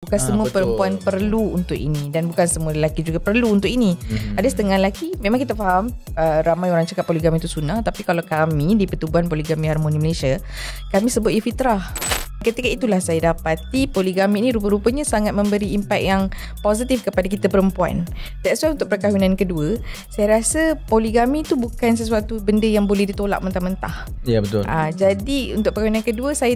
Bukan semua betul. perempuan perlu untuk ini, dan bukan semua lelaki juga perlu untuk ini. Ada setengah lelaki, memang kita faham ramai orang cakap poligami itu sunnah, tapi kalau kami di Pertubuhan Poligami Harmoni Malaysia, kami sebut ia fitrah. Ketika itulah saya dapati poligami ni rupa-rupanya sangat memberi impak yang positif kepada kita perempuan. That's why untuk perkahwinan kedua, saya rasa poligami tu bukan sesuatu benda yang boleh ditolak mentah-mentah. Ya, betul. Jadi untuk perkahwinan kedua, saya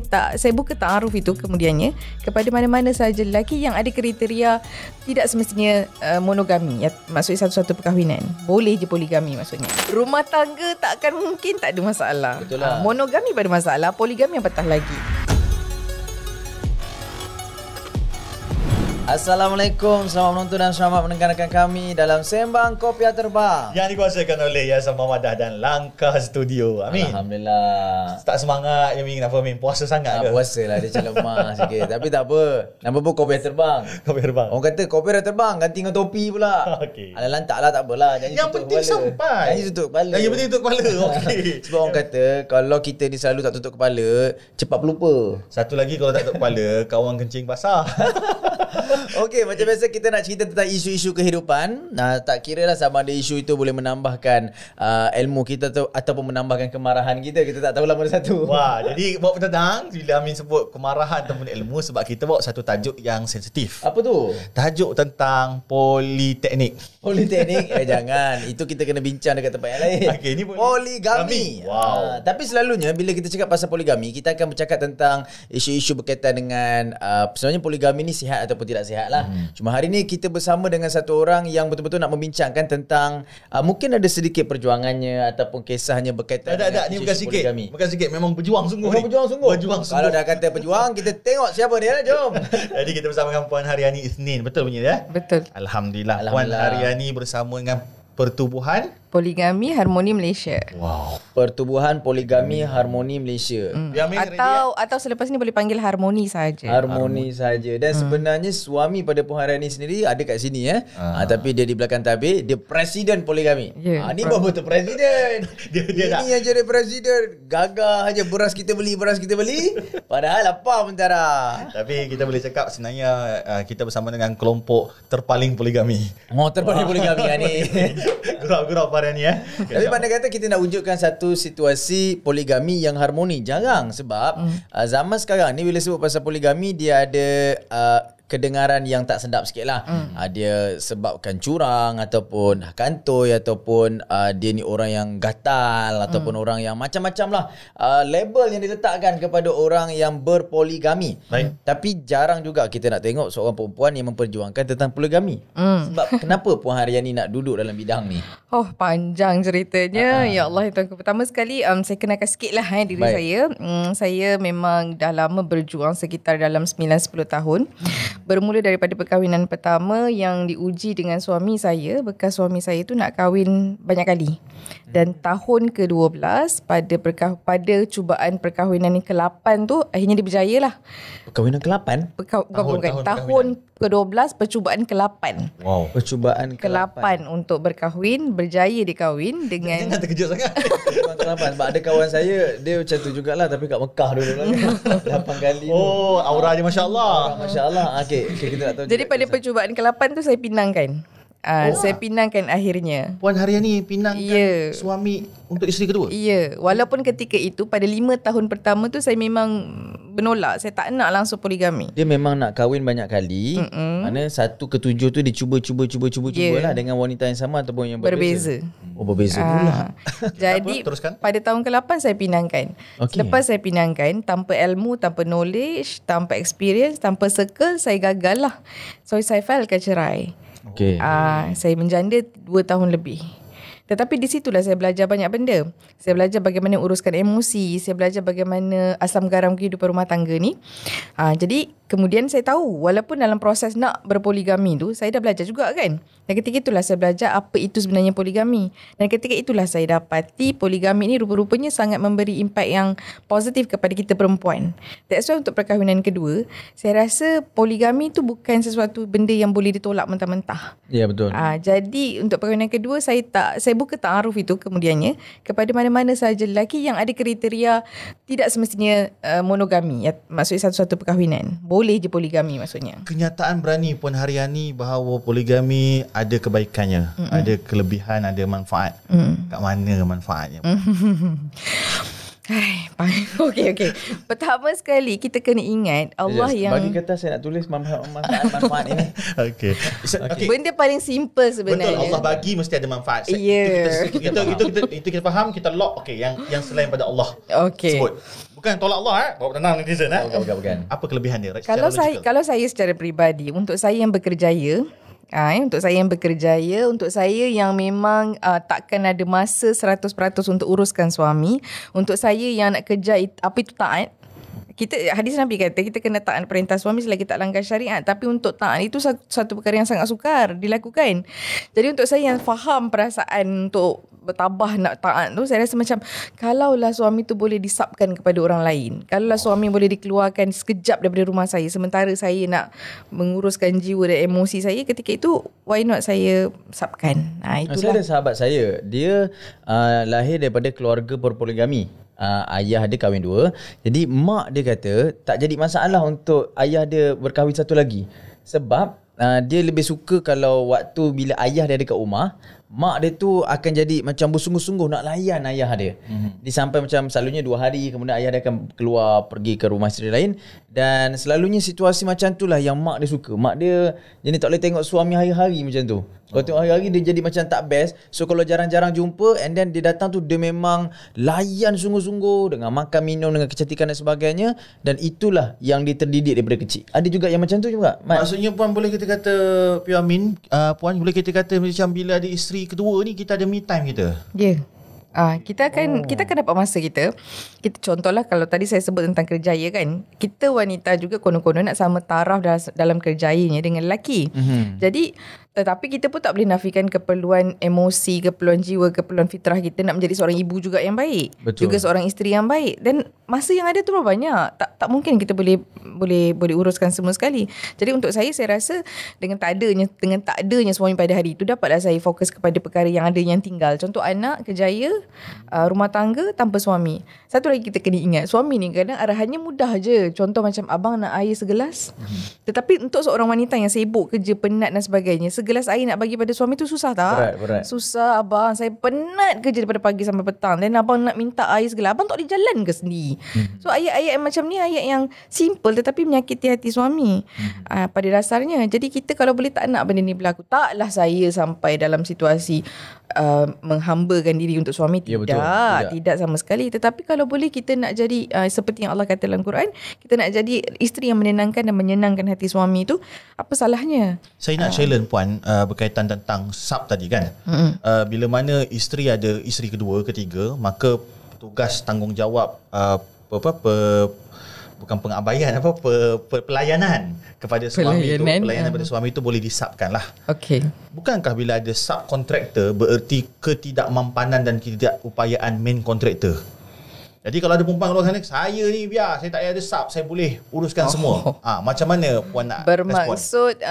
buka ta'aruf itu kemudiannya kepada mana-mana sahaja lelaki yang ada kriteria tidak semestinya monogami, ya, maksudnya satu-satu perkahwinan. Boleh je poligami maksudnya. Rumah tangga takkan mungkin tak ada masalah. Betul lah. Monogami pada masalah, poligami yang patah lagi. Assalamualaikum, selamat menonton dan selamat mendengarkan kami dalam Sembang Kopiah Terbang Yang dikuasakan oleh Yayasan Mamadah dan Langkah Studio. Amin. Alhamdulillah. Tak semangat Yamin, kenapa Amin? Puasa sangat ke? Puasa lah, dia macam lemah sikit. Tapi tak apa, nama pun Kopiah Terbang. Kopiah Terbang. Orang kata Kopiah dah terbang, ganti dengan topi pula. Okey. Alah lantak lah, tak apalah. Jangan Yang tutup penting kepala. sampai. Jangan tutup kepala. Yang penting tutup kepala. Okey. Sebab orang kata kalau kita ni selalu tak tutup kepala, cepat pelupa. Satu lagi, kalau tak tutup kepala, kawan kencing basah. Okey, macam biasa kita nak cerita tentang isu-isu kehidupan. Tak kira lah sama ada isu itu boleh menambahkan ilmu kita ataupun menambahkan kemarahan kita. Kita tak tahulah mana satu. Wah, jadi bawa petang bila Amin sebut kemarahan ataupun ilmu, sebab kita bawa satu tajuk yang sensitif. Apa tu? Tajuk tentang politeknik. Politeknik? Jangan. Itu kita kena bincang dekat tempat yang lain. Okey, ni poligami. Wow. Tapi selalunya bila kita cakap pasal poligami, kita akan bercakap tentang isu-isu berkaitan dengan sebenarnya poligami ni sihat ataupun tidak sihat lah. Cuma hari ni kita bersama dengan satu orang yang betul-betul nak membincangkan tentang mungkin ada sedikit perjuangannya ataupun kisahnya berkaitan Tak, ni bukan sikit. Bukan sikit, memang berjuang sungguh. Memang berjuang sungguh. Berjuang sungguh. Kalau dah kata berjuang, kita tengok siapa dia. Jom. Jadi kita bersama dengan Puan Haryani Isnin. Betul punya ya? Betul. Alhamdulillah. Puan Haryani bersama dengan Pertubuhan Poligami Harmoni Malaysia. Wow. Pertubuhan Poligami Harmoni Malaysia. Atau selepas ni boleh panggil Harmoni saja. Harmoni saja. Dan sebenarnya suami pada Puan Haryani sendiri ada kat sini tapi dia di belakang tabir, dia presiden poligami. Ni baru betul presiden. dia ini yang jadi presiden. Gagah aja beras kita beli. Padahal apa mentara. Tapi kita boleh cakap sebenarnya kita bersama dengan kelompok terpaling poligami. Terpaling poligami ni. Gurau-gurau pada ni Tapi mana kata kita nak wujudkan satu situasi poligami yang harmoni. Jarang sebab zaman sekarang ni bila sebut pasal poligami, dia ada kedengaran yang tak sedap sikit lah. Dia sebabkan curang ataupun kantoi ataupun dia ni orang yang gatal ataupun orang yang macam-macam lah. Label yang diletakkan kepada orang yang berpoligami. Tapi jarang juga kita nak tengok seorang perempuan yang memperjuangkan tentang poligami. Sebab kenapa Puan Haryani nak duduk dalam bidang ni? Panjang ceritanya. Ya Allah, tuanku. Pertama sekali saya kenalkan sikit lah diri saya. Saya memang dah lama berjuang, sekitar dalam 9-10 tahun. Bermula daripada perkahwinan pertama yang diuji dengan suami saya. Bekas suami saya tu nak kahwin banyak kali. Dan tahun ke-12 pada cubaan perkahwinan yang ke-8 tu, akhirnya dia berjaya lah. Perkahwinan ke-8? Tahun ke-12 percubaan ke-8. Wow. Percubaan ke-8 untuk berkahwin, berjaya dikahwin dengan... Jangan terkejut sangat. Percubaan ke-8 sebab ada kawan saya, dia macam tu jugalah tapi kat Mekah dulu lah. 8 kali. Aura dia Masya Allah. Masya Allah. Okay, kita nak tahu. Jadi pada percubaan ke-8 tu saya pinangkan. Saya pinangkan akhirnya. Puan Haryani pinangkan suami untuk isteri kedua? Ya. Walaupun ketika itu pada 5 tahun pertama tu saya memang menolak. Saya tak nak langsung poligami. Dia memang nak kahwin banyak kali. Mana 1 ke 7 tu dia cuba lah dengan wanita yang sama ataupun yang berbeza. Berbeza pula. Jadi pada tahun ke-8 saya pinangkan. Lepas saya pinangkan, tanpa ilmu, tanpa knowledge, tanpa experience, tanpa circle, saya gagal lah. So saya filekan cerai. Saya menjanda 2 tahun lebih. Tetapi di situlah saya belajar banyak benda. Saya belajar bagaimana uruskan emosi. Saya belajar bagaimana asam garam kehidupan rumah tangga ni. Jadi kemudian saya tahu walaupun dalam proses nak berpoligami tu, saya dah belajar juga kan. Dan ketika itulah saya belajar apa itu sebenarnya poligami. Dan ketika itulah saya dapati poligami ni rupa-rupanya sangat memberi impak yang positif kepada kita perempuan. That's why untuk perkahwinan kedua, saya rasa poligami tu bukan sesuatu benda yang boleh ditolak mentah-mentah. Ya, betul. Jadi untuk perkahwinan kedua saya buka ta'aruf itu kemudiannya kepada mana-mana sahaja lelaki yang ada kriteria tidak semestinya monogami. Maksudnya satu-satu perkahwinan. Boleh je poligami maksudnya. Kenyataan berani Puan Haryani bahawa poligami ada kebaikannya, ada kelebihan, ada manfaat. Kat mana manfaatnya? Okey. Pertama sekali kita kena ingat Allah yang bagi kata saya nak tulis manfaat ini. Okey. Benda paling simple sebenarnya. Betul, Allah bagi mesti ada manfaat. Yeah. Itu kita faham, kita lock. Okey, yang selain pada Allah. Okey. Sebut. Bukan tolak Allah bawa tenang netizen Bukan. Apa kelebihan dia? Kalau saya secara peribadi, untuk saya yang bekerjaya, untuk saya yang memang takkan ada masa 100% untuk uruskan suami, untuk saya yang nak kerja apa itu taat. Hadis Nabi kata kita kena taat perintah suami selagi tak langgar syariat, tapi untuk taat itu satu perkara yang sangat sukar dilakukan. Jadi untuk saya yang faham perasaan untuk bertabah nak taat tu, saya rasa macam kalaulah suami tu boleh disabkan kepada orang lain, kalaulah suami boleh dikeluarkan sekejap daripada rumah saya sementara saya nak menguruskan jiwa dan emosi saya, ketika itu why not saya sabkan. Saya ada sahabat saya, dia lahir daripada keluarga berpoligami. Ayah dia kahwin 2. Jadi mak dia kata tak jadi masalah untuk ayah dia berkahwin satu lagi. Sebab dia lebih suka kalau waktu bila ayah dia ada kat rumah, mak dia tu akan jadi macam bersungguh-sungguh nak layan ayah dia. Dia sampai macam selalunya 2 hari kemudian ayah dia akan keluar pergi ke rumah isteri lain, dan selalunya situasi macam tu lah yang mak dia suka. Mak dia jadi tak boleh tengok suami hari-hari macam tu. Kalau tengok hari-hari dia jadi macam tak best. So kalau jarang-jarang jumpa and then dia datang tu, dia memang layan sungguh-sungguh dengan makan minum, dengan kecantikan dan sebagainya, dan itulah yang dia terdidik daripada kecil. Ada juga yang macam tu juga, Mat. Maksudnya Puan boleh kita kata, Piamin, Puan boleh kita kata macam bila ada isteri kedua ni kita ada me time kita. Ya. Kita akan dapat masa kita contohlah kalau tadi saya sebut tentang kerjaya kan, kita wanita juga konon-konon nak sama taraf dalam kerjayanya dengan lelaki. Jadi tetapi kita pun tak boleh nafikan keperluan emosi, keperluan jiwa, keperluan fitrah kita nak menjadi seorang ibu juga yang baik. Betul. Juga seorang isteri yang baik. Dan masa yang ada tu berapa banyak. Tak mungkin kita boleh uruskan semua sekali. Jadi untuk saya rasa dengan tak adanya suami pada hari itu, dapatlah saya fokus kepada perkara yang ada yang tinggal. Contoh anak, kerjaya, rumah tangga tanpa suami. Satu lagi kita kena ingat, suami ni kadang arahannya mudah je. Contoh macam abang nak air segelas. Tetapi untuk seorang wanita yang sibuk kerja, penat dan sebagainya, segelas air nak bagi pada suami tu susah tak? Berat. Susah abang, saya penat kerja daripada pagi sampai petang, dan abang nak minta air segelas, abang tak boleh jalan ke sendiri? So ayat-ayat macam ni ayat yang simple tetapi menyakiti hati suami pada dasarnya. Jadi kita kalau boleh tak nak benda ni berlaku. Taklah saya sampai dalam situasi menghambakan diri untuk suami, tidak sama sekali. Tetapi kalau boleh kita nak jadi seperti yang Allah kata dalam Quran, kita nak jadi isteri yang menenangkan dan menyenangkan hati suami itu, apa salahnya? Saya nak challenge Puan berkaitan tentang sub tadi kan. Bila mana isteri ada isteri kedua, ketiga, maka tugas tanggungjawab bukan pengabaian pelayanan kepada suami itu, pelayanan pada suami itu boleh disabkan lah. Okey. Bukankah bila ada subkontraktor bererti ketidakmampanan dan ketidakupayaan main kontraktor? Jadi kalau ada perempuan keluar sana, saya ni biar saya tak payah ada sub, saya boleh uruskan semua. Macam mana Puan nak bermaksud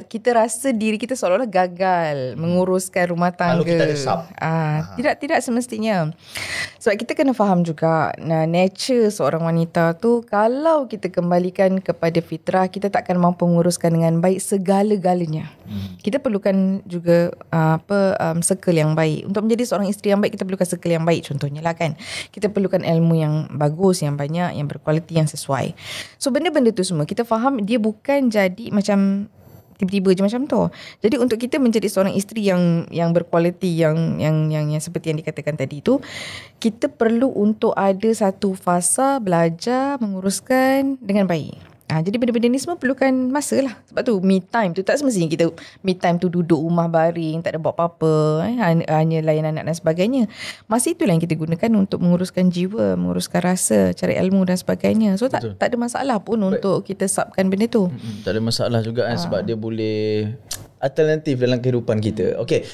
kita rasa diri kita seolah-olah gagal menguruskan rumah tangga kalau kita ada sub. Tidak semestinya. Sebab kita kena faham juga nature seorang wanita tu, kalau kita kembalikan kepada fitrah, kita takkan mampu menguruskan dengan baik segala-galanya. Kita perlukan juga circle yang baik. Untuk menjadi seorang isteri yang baik, kita perlukan circle yang baik contohnya lah kan. Kita perlukan ilmu yang bagus, yang banyak, yang berkualiti, yang sesuai. So benda-benda tu semua kita faham dia bukan jadi macam tiba-tiba je macam tu. Jadi untuk kita menjadi seorang isteri yang berkualiti, yang seperti yang dikatakan tadi tu, kita perlu untuk ada satu fasa belajar menguruskan dengan baik. Jadi benda-benda ni semua perlukan masa lah. Sebab tu me time tu tak semestinya kita me time tu duduk rumah baring, tak ada buat apa-apa, hanya layan anak dan sebagainya. Masa itulah yang kita gunakan untuk menguruskan jiwa, menguruskan rasa, cari ilmu dan sebagainya. So tak ada masalah pun untuk kita subkan benda tu. Tak ada masalah juga kan, sebab dia boleh alternatif dalam kehidupan kita. Okey.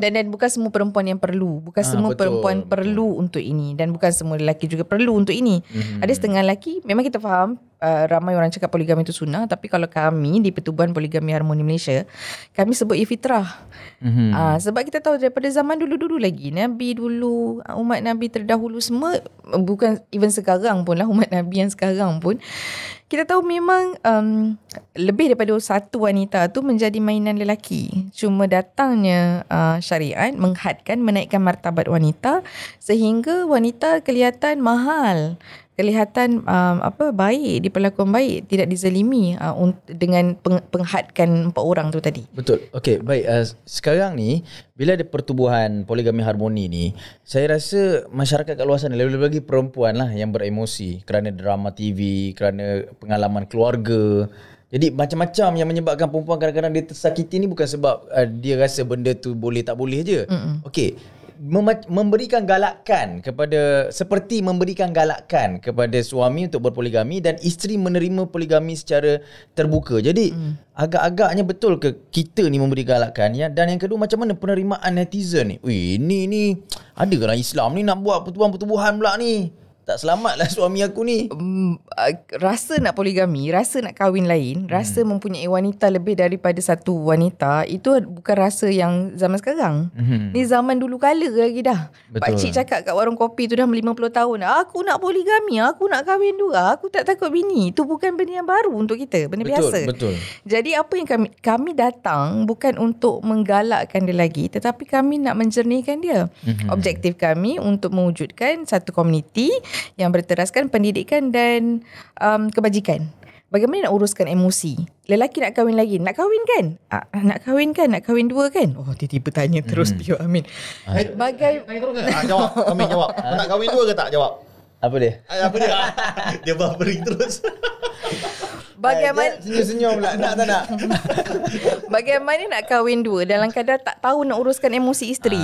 Dan bukan semua perempuan yang perlu. Bukan semua perempuan perlu untuk ini, dan bukan semua lelaki juga perlu untuk ini. Ada setengah lelaki memang kita faham ramai orang cakap poligami itu sunnah, tapi kalau kami di Pertubuhan Poligami Harmoni Malaysia, kami sebut ia fitrah. Sebab kita tahu daripada zaman dulu-dulu lagi, Nabi dulu, umat Nabi terdahulu semua, bukan even sekarang pun lah, umat Nabi yang sekarang pun, kita tahu memang lebih daripada satu wanita tu menjadi mainan lelaki. Cuma datangnya syariat menghadkan, menaikkan martabat wanita sehingga wanita kelihatan mahal, kelihatan baik, diperlakukan baik, tidak dizalimi dengan penghadkan 4 orang tu tadi. Betul. Okey, baik. Sekarang ni bila ada pertubuhan poligami harmoni ni, saya rasa masyarakat kat luar sana, lebih-lebih lagi perempuan lah yang beremosi kerana drama TV, kerana pengalaman keluarga. Jadi macam-macam yang menyebabkan perempuan kadang-kadang dia tersakiti ni bukan sebab dia rasa benda tu boleh tak boleh je. Okey, memberikan galakan kepada, seperti memberikan galakan kepada suami untuk berpoligami dan isteri menerima poligami secara terbuka. Jadi agak-agaknya betul ke kita ni memberi galakan ya? Dan yang kedua, macam mana penerimaan netizen ni? Weh, ni ada ke dalam Islam ni nak buat pertubuhan-pertubuhan pula ni? Tak selamatlah suami aku ni. Rasa nak poligami, rasa nak kahwin lain, rasa mempunyai wanita lebih daripada satu wanita, itu bukan rasa yang zaman sekarang. Ni zaman dulu kala lagi dah. Pakcik cakap kat warung kopi tu dah 50 tahun, aku nak poligami, aku nak kahwin 2, aku tak takut bini. Itu bukan benda yang baru untuk kita, benda biasa. Betul. Jadi apa yang kami datang bukan untuk menggalakkan dia lagi, tetapi kami nak menjernihkan dia. Objektif kami untuk mewujudkan satu komuniti yang berteraskan pendidikan dan kebajikan. Bagaimana nak uruskan emosi? Lelaki nak kahwin lagi, nak kahwin kan? Nak kahwin 2 kan? Oh, tiba-tiba tanya terus dia, Amin. Jawab, Amin jawab. Nak kahwin 2 ke tak? Jawab. Apa dia? Dia buffering terus. Bagaimana senyum-senyum pula, nak tak nak? Bagaimana nak kahwin 2 dalam keadaan tak tahu nak uruskan emosi isteri?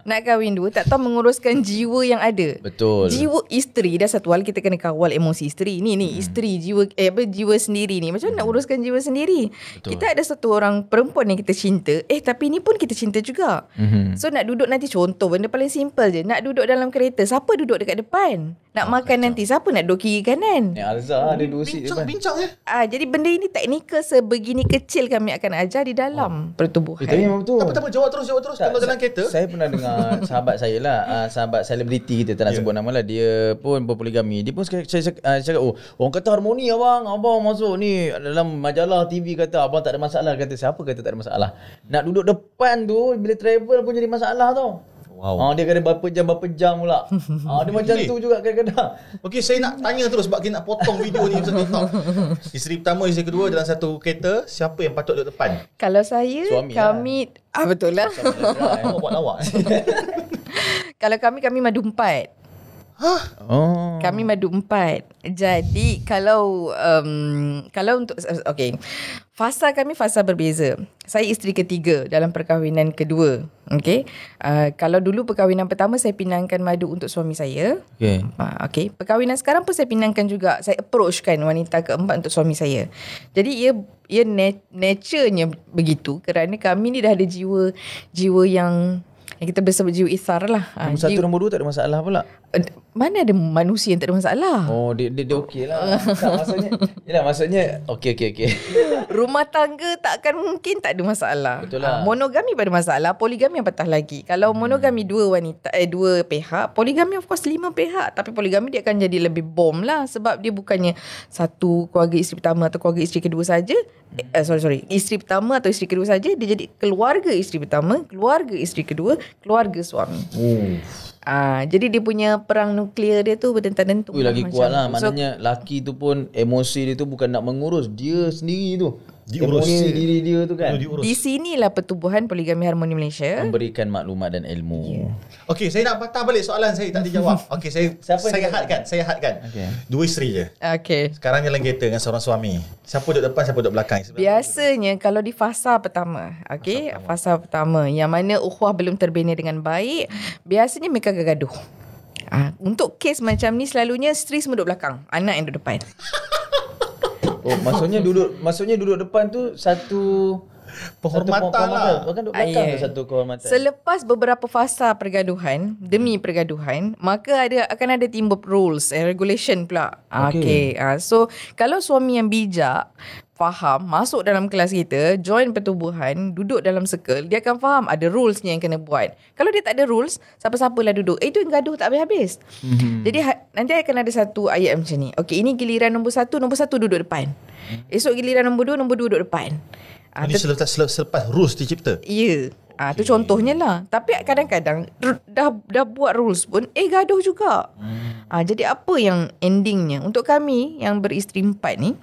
Nak kahwin 2 tak tahu menguruskan jiwa yang ada. Betul. Jiwa isteri dah satu hal, kita kena kawal emosi isteri. Ni isteri, jiwa sendiri ni. Macam mana nak uruskan jiwa sendiri? Betul. Kita ada satu orang perempuan yang kita cinta, tapi ni pun kita cinta juga. So nak duduk nanti, contoh benda paling simple je, nak duduk dalam kereta, siapa duduk dekat depan? Nak makan nanti, siapa nak duduk kiri kanan? Alza ada 2 seat depan. Bincang je. Jadi benda ini teknikal sebegini kecil kami akan ajar di dalam pertubuhan. Itu memang betul. Apa jawab terus kalau dalam kereta. Saya pernah dengar sahabat saya lah, sahabat selebriti kita, tak nak sebut nama lah, dia pun berpoligami. Dia pun saya cakap, orang kata harmoni abang masuk ni dalam majalah TV, kata abang tak ada masalah. Kata siapa kata tak ada masalah? Nak duduk depan tu bila travel pun jadi masalah tau. Wow. Dia kena berapa jam pula. Dia macam tu juga kadang-kadang. Okey, saya nak tanya terus sebab kita nak potong video ni pasal TikTok. Isteri pertama, isteri kedua dalam satu kereta, siapa yang patut duduk depan? Kalau saya, suami kami lah. Betul lah. Awak buat lawak. Kalau kami madu 4. Kami madu 4. Jadi kalau untuk fasa kami fasa berbeza. Saya isteri ketiga dalam perkahwinan kedua. Kalau dulu perkahwinan pertama saya pinangkan madu untuk suami saya. Perkahwinan sekarang pun saya pinangkan juga. Saya approachkan wanita keempat untuk suami saya. Jadi ia nature-nya begitu kerana kami ni dah ada jiwa yang kita bersebut jiwa isar lah. Nombor 1, nombor 2 tak ada masalah pula. Mana ada manusia yang tak ada masalah? Dia okey lah. Maksudnya okey. Rumah tangga takkan mungkin tak ada masalah. Betul lah. Monogami pada masalah, poligami yang patah lagi. Kalau monogami 2 pihak, poligami of course 5 pihak. Tapi poligami dia akan jadi lebih bom lah, sebab dia bukannya satu keluarga isteri pertama atau keluarga isteri kedua saja. Isteri pertama atau isteri kedua saja, dia jadi keluarga isteri pertama, keluarga isteri kedua, keluarga suami. Jadi dia punya perang nuklear dia tu berdentang-dentung. Lagi kuat lah. Maknanya laki tu pun emosi dia tu bukan nak mengurus, dia sendiri tu emosi diri dia tu kan. Di sinilah Pertubuhan Poligami Harmoni Malaysia memberikan maklumat dan ilmu. Okey, saya nak patah balik soalan saya tak dijawab. Okey, saya hadkan. Okay. 2 isteri je. Sekarang jalan kereta dengan seorang suami. Siapa duduk depan, siapa duduk belakang? Biasanya kalau di fasa pertama, fasa pertama yang mana ukhuwah belum terbina dengan baik, biasanya mereka gaduh. Untuk kes macam ni selalunya isteri semua duduk belakang, anak yang duduk depan. Maksudnya duduk depan tu satu Penghormatan lah. Bahkan duduk belakang tu satu kehormatan. Selepas beberapa fasa pergaduhan, demi pergaduhan, maka akan ada timbul rules and regulation pula. Okay. So kalau suami yang bijak, faham, masuk dalam kelas kita, join pertubuhan, duduk dalam circle, dia akan faham ada rulesnya yang kena buat. Kalau dia tak ada rules, siapa-siapalah duduk. Itu yang gaduh tak habis-habis. Jadi nanti akan ada satu ayat macam ni. Okay, ini giliran nombor satu duduk depan. Esok giliran nombor dua duduk depan. Ini selepas rules dicipta? Ya. Tu contohnya lah. Tapi kadang-kadang dah buat rules pun gaduh juga. Jadi apa yang endingnya untuk kami yang beristeri 4 ni,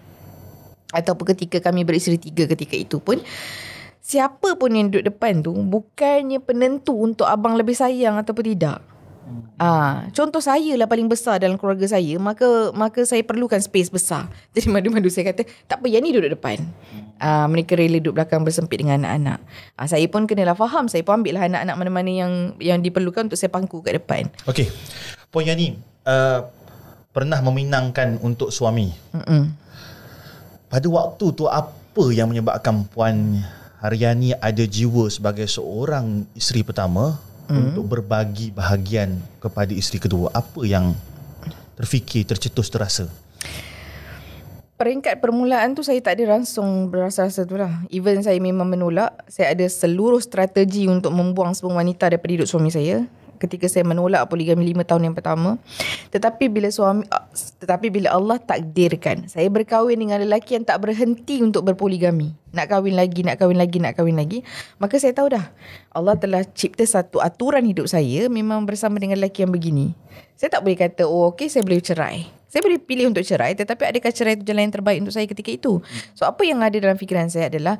ataupun ketika kami beristeri 3 ketika itu pun, siapa pun yang duduk depan tu bukannya penentu untuk abang lebih sayang ataupun tidak. Contoh saya lah paling besar dalam keluarga saya, maka saya perlukan space besar. Jadi madu-madu saya kata, tak apa, yang ni duduk depan. Mereka rela duduk belakang bersempit dengan anak-anak. Saya pun kenalah faham, saya pun ambil lah anak-anak mana-mana yang diperlukan untuk saya pangku kat depan. Okey, Puan Yani pernah meminangkan untuk suami. Pada waktu tu apa yang menyebabkan Puan Haryani ada jiwa sebagai seorang isteri pertama untuk berbagi bahagian kepada isteri kedua? Apa yang terfikir, tercetus, terasa? Peringkat permulaan tu saya tak ada langsung berasa-rasa tu lah. Even saya memang menolak, saya ada seluruh strategi untuk membuang semua wanita daripada hidup suami saya ketika saya menolak poligami 5 tahun yang pertama. Tetapi bila Allah takdirkan saya berkahwin dengan lelaki yang tak berhenti untuk berpoligami, nak kahwin lagi, maka saya tahu dah Allah telah cipta satu aturan hidup saya memang bersama dengan lelaki yang begini. Saya tak boleh kata okey, saya boleh cerai. Saya boleh pilih untuk cerai, tetapi adakah cerai itu jalan yang terbaik untuk saya ketika itu? So apa yang ada dalam fikiran saya adalah,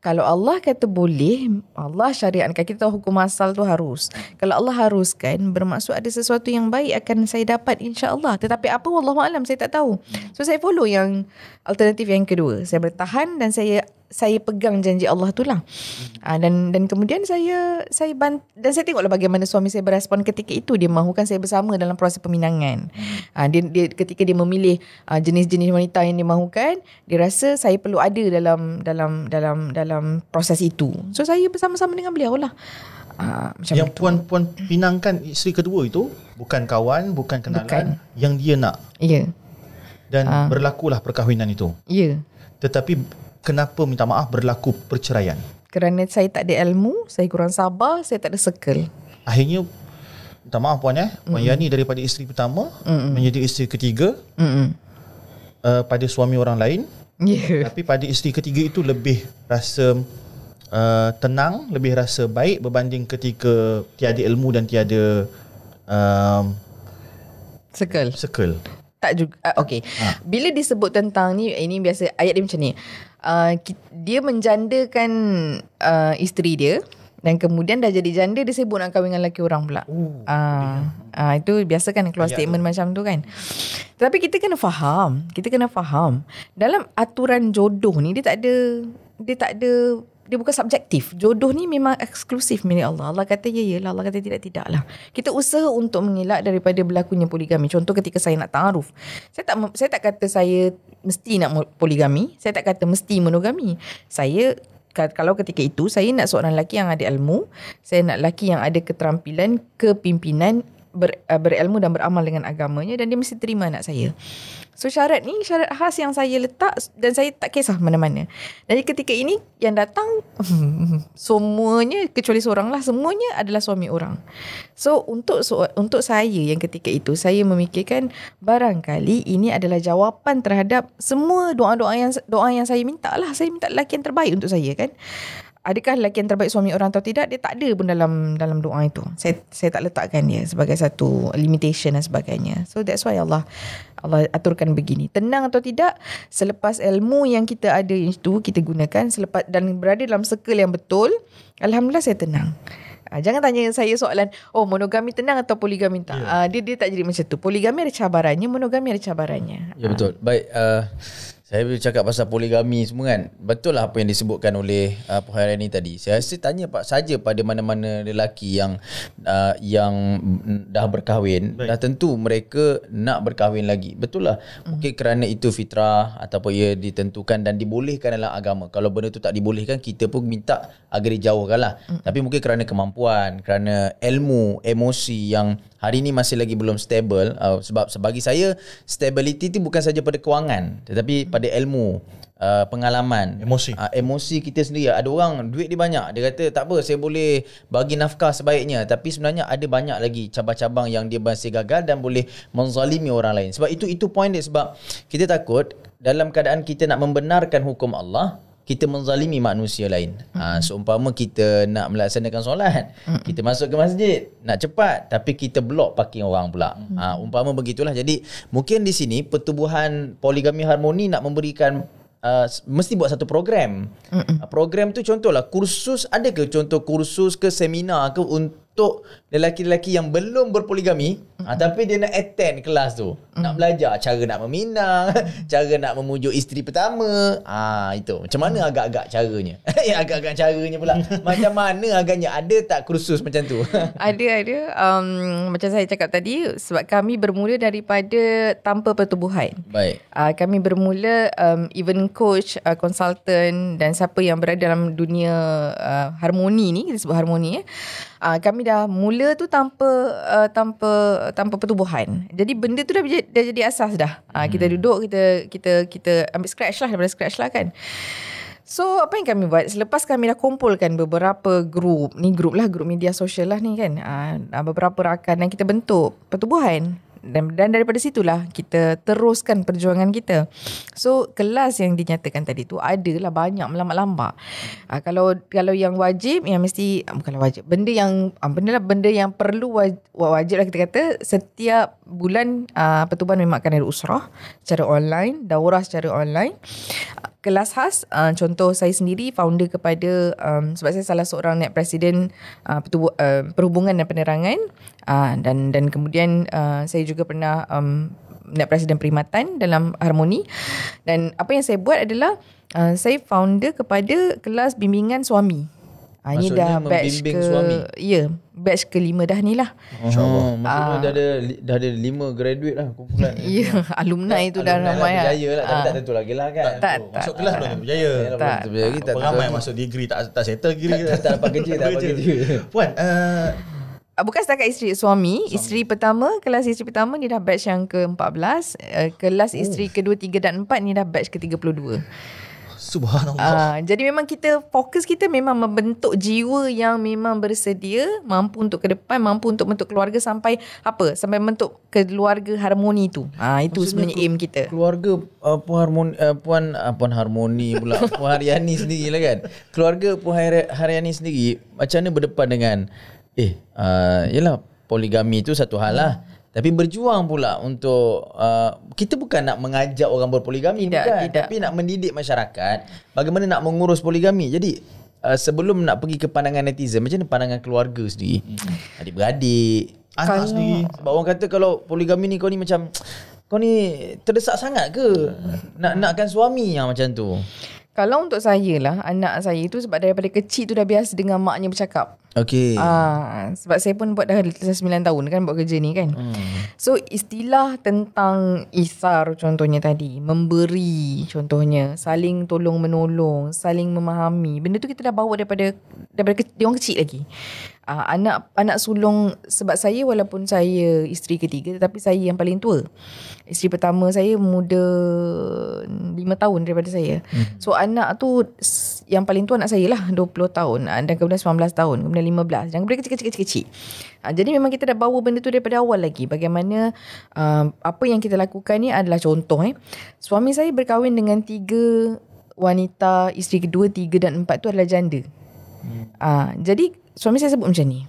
kalau Allah kata boleh, Allah syariatkan, kita tahu hukum asal tu harus. Kalau Allah haruskan, bermaksud ada sesuatu yang baik akan saya dapat, insya-Allah. Tetapi apa, wallahualam, saya tak tahu. So saya follow yang alternatif yang kedua. Saya bertahan dan saya pegang janji Allah tu lah. Dan kemudian saya tengoklah bagaimana suami saya berespon ketika itu. Dia mahukan saya bersama dalam proses peminangan. Dia ketika dia memilih jenis-jenis wanita yang dia mahukan, dia rasa saya perlu ada dalam proses itu. So saya bersama-sama dengan beliau lah. Yang puan pinangkan isteri kedua itu bukan kawan, bukan kenalan, yang dia nak. Ya. Dan berlakulah perkahwinan itu. Ya. Tetapi kenapa, minta maaf, berlaku perceraian? Kerana saya tak ada ilmu, saya kurang sabar, saya tak ada circle. Akhirnya, minta maaf Puan Puan Yani daripada isteri pertama menjadi isteri ketiga pada suami orang lain. Tapi pada isteri ketiga itu lebih rasa tenang, lebih rasa baik berbanding ketika tiada ilmu dan tiada circle. Tak juga. Okey. Bila disebut tentang ni, ini biasa ayat dia macam ni. Dia menjandakan isteri dia, dan kemudian dah jadi janda, dia sibuk nak kahwin dengan lelaki orang pula. Itu biasa kan keluar statement macam tu kan. Tetapi kita kena faham dalam aturan jodoh ni, dia bukan subjektif. Jodoh ni memang eksklusif milik Allah. Allah kata ya lah, Allah kata tidak lah. Kita usaha untuk mengelak daripada berlakunya poligami. Contoh ketika saya nak ta'aruf, saya tak kata saya mesti nak poligami, saya tak kata mesti monogami. Kalau ketika itu saya nak seorang lelaki yang ada ilmu, saya nak lelaki yang ada keterampilan kepimpinan, berilmu dan beramal dengan agamanya, dan dia mesti terima anak saya. So syarat ni syarat khas yang saya letak, dan saya tak kisah mana-mana. Dan ketika ini yang datang semuanya kecuali seorang lah, semuanya adalah suami orang. So untuk saya yang ketika itu saya memikirkan barangkali ini adalah jawapan terhadap semua doa yang saya minta lah. Saya minta lelaki yang terbaik untuk saya kan. Adakah lelaki yang terbaik suami orang atau tidak, dia tak ada pun dalam doa itu. Saya tak letakkan dia sebagai satu limitation dan sebagainya. So that's why Allah aturkan begini. Tenang atau tidak, selepas ilmu yang kita ada itu kita gunakan, selepas dan berada dalam circle yang betul, alhamdulillah saya tenang. Jangan tanya saya soalan, monogami tenang atau poligami tak. Dia tak jadi macam tu. Poligami ada cabarannya, monogami ada cabarannya. Ya betul. Baik, Saya cakap pasal poligami semua kan. Betul lah apa yang disebutkan oleh Puan Haryani tadi. Saya rasa tanya saja pada mana-mana lelaki yang dah berkahwin, dah tentu mereka nak berkahwin lagi. Betul lah. Mungkin kerana itu fitrah ataupun ia ditentukan dan dibolehkan dalam agama. Kalau benda tu tak dibolehkan, kita pun minta agar dijauhkan lah. Tapi mungkin kerana kemampuan, kerana ilmu, emosi yang hari ni masih lagi belum stable. Sebab bagi saya, stability tu bukan saja pada kewangan, tetapi pada ilmu, pengalaman, emosi kita sendiri. Ada orang duit dia banyak, dia kata tak apa, saya boleh bagi nafkah sebaiknya, tapi sebenarnya ada banyak lagi cabang-cabang yang dia masih gagal dan boleh menzalimi orang lain. Sebab itu point dia. Sebab kita takut dalam keadaan kita nak membenarkan hukum Allah, kita menzalimi manusia lain. Seumpama kita nak melaksanakan solat, kita masuk ke masjid nak cepat, tapi kita blok parking orang pula. Umpama begitulah. Jadi mungkin di sini pertubuhan poligami harmoni nak memberikan mesti buat satu program. Program tu contohlah kursus, ada ke contoh kursus ke seminar ke untuk lelaki-lelaki yang belum berpoligami, tapi dia nak attend kelas tu, nak belajar cara nak meminang, cara nak memujuk isteri pertama. Itu macam mana agak-agak caranya? Agak-agak caranya pula macam mana agaknya? Ada tak kursus macam tu? Ada. Macam saya cakap tadi, sebab kami bermula daripada tanpa pertubuhan. Baik. Kami bermula event coach, consultant dan siapa yang berada dalam dunia harmoni ni, kita sebut harmoni kami dah mula tu tanpa pertubuhan. Jadi benda tu dah jadi asas dah. Kita duduk, kita ambil scratch lah, daripada scratch lah kan. So apa yang kami buat selepas kami dah kumpulkan beberapa grup media sosial lah ni kan, beberapa rakan dan kita bentuk pertubuhan. Dan daripada situlah kita teruskan perjuangan kita. So kelas yang dinyatakan tadi tu adalah banyak melambak-lambak. Kalau yang wajib, yang mesti bukanlah wajib, benda yang perlu wajib lah kita kata. Setiap bulan pertubuhan memang akan ada usrah secara online, daurah secara online, kelas khas. Contoh saya sendiri founder kepada sebab saya salah seorang naib presiden perhubungan dan penerangan, dan kemudian saya juga pernah naib presiden perkhidmatan dalam harmoni. Dan apa yang saya buat adalah saya founder kepada kelas bimbingan suami. Ini dah batch suami. Ya, batch ke-5 dah ni lah. Maksudnya dah ada 5 graduate lah kumpulan. Ya, alumni tu dah ramai lah. Berjaya lah, tapi tak tentu lagi lah kan. Tak, masuk kelas belum berjaya. Tak ramai masuk degree tak settle degree. Tak dapat kerja. Puan, bukan setakat suami. Isteri pertama, kelas isteri pertama ni dah batch yang ke-14. Kelas isteri kedua, 3 dan 4 ni dah batch ke-32. Subhanallah. Jadi memang fokus kita memang membentuk jiwa yang memang bersedia, mampu untuk ke depan, mampu untuk bentuk keluarga sampai bentuk keluarga harmoni tu. Itu maksudnya sebenarnya aim kita. Keluarga Puan Harmoni pula. Puan Haryani sendiri lah kan. Keluarga Puan Haryani sendiri macam mana berdepan dengan yelah, poligami tu satu hal lah. Tapi berjuang pula untuk kita bukan nak mengajak orang berpoligami, tidak. Tapi nak mendidik masyarakat bagaimana nak mengurus poligami. Jadi sebelum nak pergi ke pandangan netizen, macam mana pandangan keluarga sendiri, adik-beradik, anak sendiri? Sebab orang kata kalau poligami ni kau ni terdesak sangat ke nakkan suami yang macam tu? Kalau untuk saya lah, anak saya tu sebab daripada kecil tu dah biasa dengan maknya bercakap. Okey. Sebab saya pun buat dah 9 tahun kan buat kerja ni kan. So istilah tentang isar contohnya tadi, memberi contohnya, saling tolong menolong, saling memahami. Benda tu kita dah bawa daripada dia orang kecil lagi. Anak sulung, sebab saya walaupun saya isteri ketiga tetapi saya yang paling tua. Isteri pertama saya muda 5 tahun daripada saya. So anak tu yang paling tua anak saya lah 20 tahun, dan kemudian 19 tahun, kemudian 15, dan kemudian kecil-kecil. Jadi memang kita dah bawa benda tu daripada awal lagi. Bagaimana apa yang kita lakukan ni adalah contoh. Suami saya berkahwin dengan 3 wanita, isteri kedua, 3 dan 4 tu adalah janda. Jadi suami saya sebut macam ni,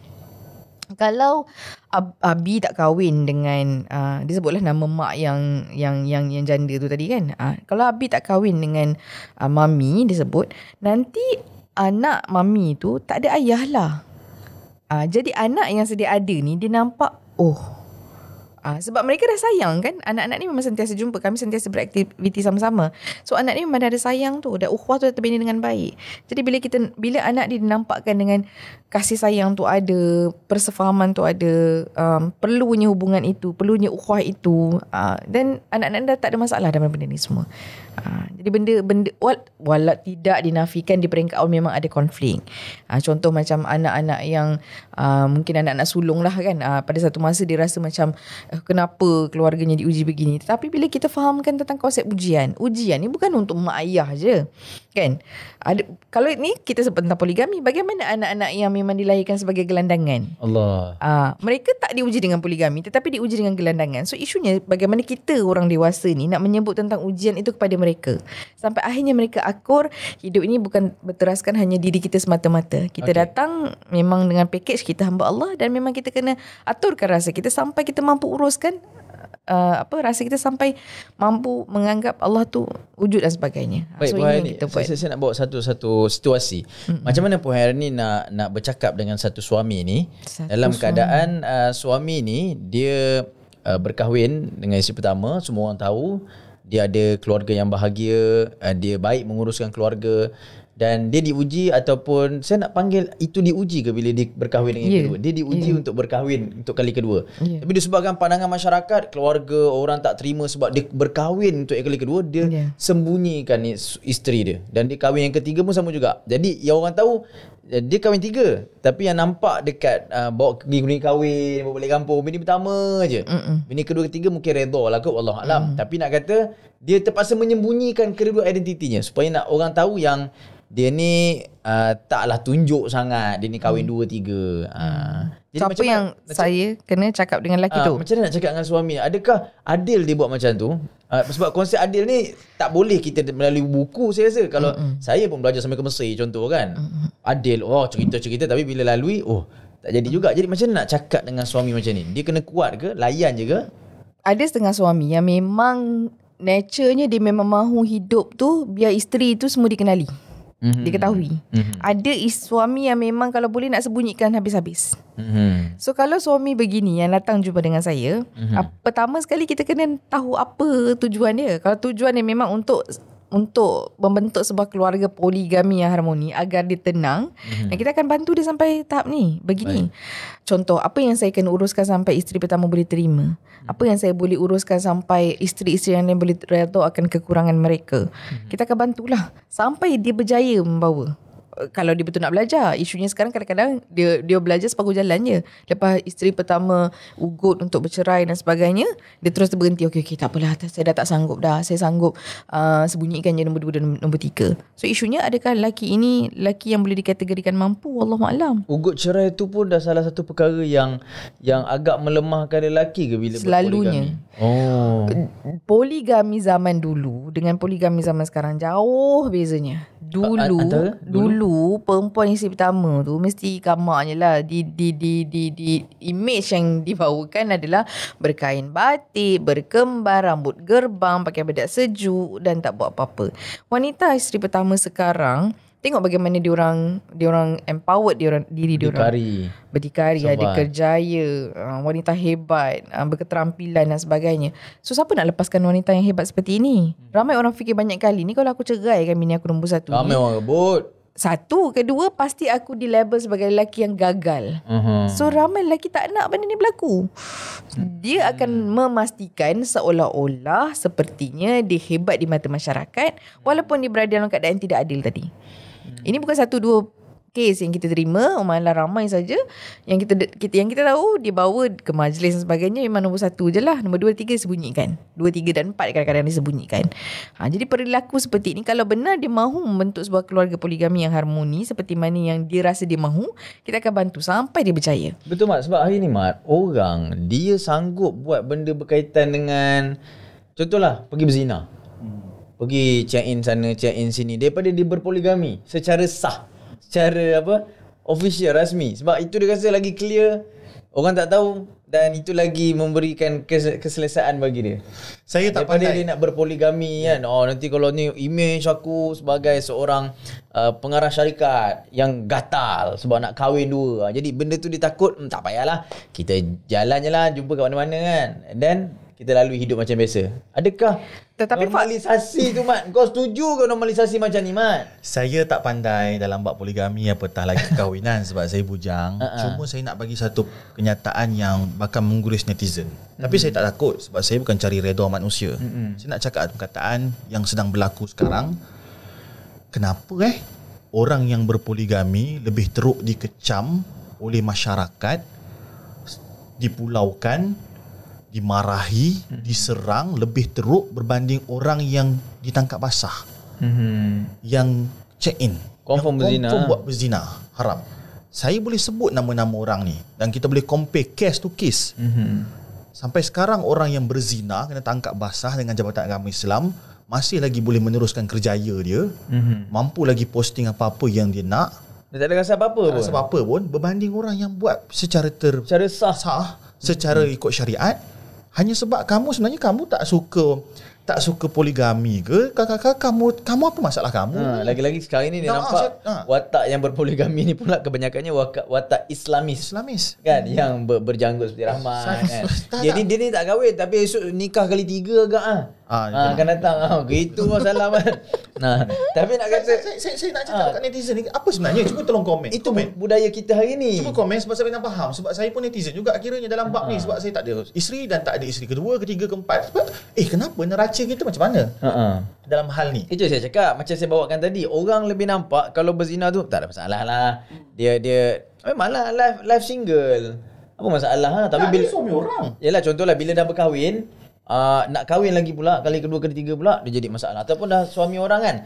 kalau Abi tak kahwin dengan dia sebutlah nama mak yang janda tu tadi kan, kalau Abi tak kahwin dengan Mami, dia sebut, nanti anak Mami tu tak ada ayah lah. Jadi anak yang sedia ada ni, dia nampak Sebab mereka dah sayang kan. Anak-anak ni memang sentiasa jumpa. Kami sentiasa beraktiviti sama-sama. So anak ni memang dah ada sayang tu. Dah ukhuwah tu dah terbina dengan baik. Jadi bila anak dia dinampakkan dengan kasih sayang tu ada, persefahaman tu ada, perlunya hubungan itu, perlunya ukhuwah itu, dan anak-anak dah tak ada masalah dalam benda ni semua. Jadi benda walau tidak dinafikan di peringkat awal memang ada konflik. Contoh macam anak-anak yang mungkin anak-anak sulung lah kan, pada satu masa dia rasa macam kenapa keluarganya diuji begini. Tetapi bila kita fahamkan tentang konsep ujian ni bukan untuk mak ayah je kan. Kalau ni kita sebut tentang poligami, bagaimana anak-anak yang memang dilahirkan sebagai gelandangan? Allah. Mereka tak diuji dengan poligami tetapi diuji dengan gelandangan. So isunya bagaimana kita orang dewasa ni nak menyebut tentang ujian itu kepada mereka sampai akhirnya mereka akur. Hidup ini bukan berteraskan hanya diri kita semata-mata. Kita datang memang dengan package kita hamba Allah, dan memang kita kena aturkan rasa kita sampai kita mampu uruskan rasa kita sampai mampu menganggap Allah tu wujud dan sebagainya. Baik, so Puan Hairani, saya nak bawa satu situasi. Macam mana Puan Hairani nak bercakap dengan satu suami ni dalam keadaan suami ni dia berkahwin dengan isteri pertama, semua orang tahu dia ada keluarga yang bahagia, dia baik menguruskan keluarga, dan dia diuji, ataupun saya nak panggil itu diuji ke bila dia berkahwin dengan yang kedua. Dia diuji untuk berkahwin untuk kali kedua. Tapi disebabkan pandangan masyarakat, keluarga orang tak terima sebab dia berkahwin untuk kali kedua, dia sembunyikan isteri dia, dan dia kahwin yang ketiga pun sama juga. Jadi yang orang tahu dia kahwin 3, tapi yang nampak dekat bawa pergi kahwin, bawa balik kampung, bini pertama je. Bini kedua ketiga mungkin redha lah kot, wallahualam. Tapi nak kata dia terpaksa menyembunyikan kedua identitinya supaya nak orang tahu yang dia ni taklah tunjuk sangat dia ni kahwin 2-3. Jadi apa yang saya kena cakap dengan lelaki tu? Macam mana nak cakap dengan suami? Adakah adil dia buat macam tu? Sebab konsep adil ni tak boleh kita melalui buku, saya rasa. Kalau saya pun belajar sampai ke Mesir contoh kan. Adil, cerita-cerita, tapi bila lalui tak jadi juga. Jadi macam mana nak cakap dengan suami macam ni? Dia kena kuat ke? Layan je ke? Ada setengah suami yang memang nature-nya dia memang mahu hidup tu biar isteri tu semua dikenali. Diketahui. Ada suami yang memang kalau boleh nak sembunyikan habis-habis. So kalau suami begini yang datang jumpa dengan saya, pertama sekali kita kena tahu apa tujuan dia. Kalau tujuan dia memang untuk membentuk sebuah keluarga poligami yang harmoni agar dia tenang, dan kita akan bantu dia sampai tahap ni. Begini. Contoh, apa yang saya kena uruskan sampai isteri pertama boleh terima? Apa yang saya boleh uruskan sampai isteri-isteri yang lain boleh redha akan kekurangan mereka? Kita akan bantulah sampai dia berjaya membawa. Kalau dia betul nak belajar. Isunya sekarang kadang-kadang dia belajar separuh jalan je. Lepas isteri pertama ugut untuk bercerai dan sebagainya, dia terus berhenti. Okey, tak apalah, saya dah tak sanggup dah. Saya sanggup sembunyikan je nombor 2 dan nombor 3. So isunya, adakah lelaki yang boleh dikategorikan mampu? Wallahualam. Ugut cerai tu pun dah salah satu perkara yang agak melemahkan lelaki ke bila selalunya berpoligami? Poligami zaman dulu dengan poligami zaman sekarang jauh bezanya. Dulu perempuan isteri pertama tu mesti kamarnya lah, di image yang dibawakan adalah berkain batik, berkembar, rambut gerbang, pakai bedak sejuk dan tak buat apa-apa. Wanita isteri pertama sekarang, tengok bagaimana diorang empowered diri diorang. Berdikari, ada kerjaya, wanita hebat, berketerampilan dan sebagainya. So siapa nak lepaskan wanita yang hebat seperti ini? Ramai orang fikir banyak kali ni, kalau aku ceraikan bini aku nombor 1 ramai orang rebut. Satu, kedua, pasti aku dilabel sebagai lelaki yang gagal. So ramai lelaki tak nak benda ni berlaku. Dia akan memastikan seolah-olah sepertinya dia hebat di mata masyarakat, walaupun dia berada dalam keadaan tidak adil tadi. Ini bukan 1-2 kes yang kita terima, malah ramai saja yang kita tahu dia bawa ke majlis dan sebagainya, memang nombor 1 je lah, nombor 2, 3 disembunyikan, 2, 3 dan 4 kadang-kadang disembunyikan. Jadi perilaku seperti ini, kalau benar dia mahu membentuk sebuah keluarga poligami yang harmoni seperti mana yang dia rasa dia mahu, kita akan bantu sampai dia berjaya. Betul Mat, sebab hari ni Mat, orang dia sanggup buat benda berkaitan dengan, contohlah pergi berzina, pergi check in sana, check in sini, daripada dia berpoligami secara sah, secara official, rasmi. Sebab itu dia rasa lagi clear. Orang tak tahu dan itu lagi memberikan keselesaan bagi dia. Saya tak daripada pandai. dia nak berpoligami kan. Nanti kalau ni image aku sebagai seorang pengarah syarikat yang gatal sebab nak kahwin dua. Jadi benda tu dia takut, tak payahlah. Kita jalan je lah, jumpa kat mana-mana kan. Dan kita lalui hidup macam biasa. Adakah normalisasi tu, Mat? Kau setuju ke normalisasi macam ni, Mat? Saya tak pandai dalam bab poligami apatah lagi kahwinan sebab saya bujang. Cuma saya nak bagi satu kenyataan yang bakal mengguris netizen. Tapi saya tak takut sebab saya bukan cari redha manusia. Saya nak cakap perkataan yang sedang berlaku sekarang. Kenapa orang yang berpoligami lebih teruk dikecam oleh masyarakat, dipulaukan, dimarahi, diserang lebih teruk berbanding orang yang ditangkap basah, yang check in, confirm berzina, buat berzina haram. Saya boleh sebut nama-nama orang ni dan kita boleh compare case to case. Sampai sekarang orang yang berzina kena tangkap basah dengan Jabatan Agama Islam masih lagi boleh meneruskan kerjaya dia, mampu lagi posting apa-apa yang dia nak. Dia tak ada rasa apa-apa pun. Rasa apa-apa pun berbanding orang yang buat secara sah, secara ikut syariat. Hanya sebab sebenarnya kamu tak suka poligami ke? Kamu apa masalah kamu? Lagi-lagi sekarang ni dia nampak watak yang berpoligami ni pula kebanyakannya watak Islamis kan, yang berjanggut seperti Rahman kan. Jadi dia ni tak kahwin tapi esok nikah kali 3 agak akan datang gitu masalah kan. Tapi nak kata saya nak cakap kat netizen ni apa sebenarnya, cuba tolong komen. Itu budaya kita hari ni. Cuba komen sebab saya nak faham, sebab saya pun netizen juga akhirnya dalam bab ni, sebab saya tak ada isteri dan tak ada isteri kedua, ketiga, keempat. Sebab kenapa neraca kita macam mana dalam hal ni? Itu saya cakap, macam saya bawakan tadi, orang lebih nampak kalau berzina tu tak ada masalah lah. Dia memanglah life single. Apa masalah tapi bila suami orang. Yalah, contohlah bila dah berkahwin, nak kahwin lagi pula, kali kedua ketiga pula dia jadi masalah. Ataupun dah suami orang kan,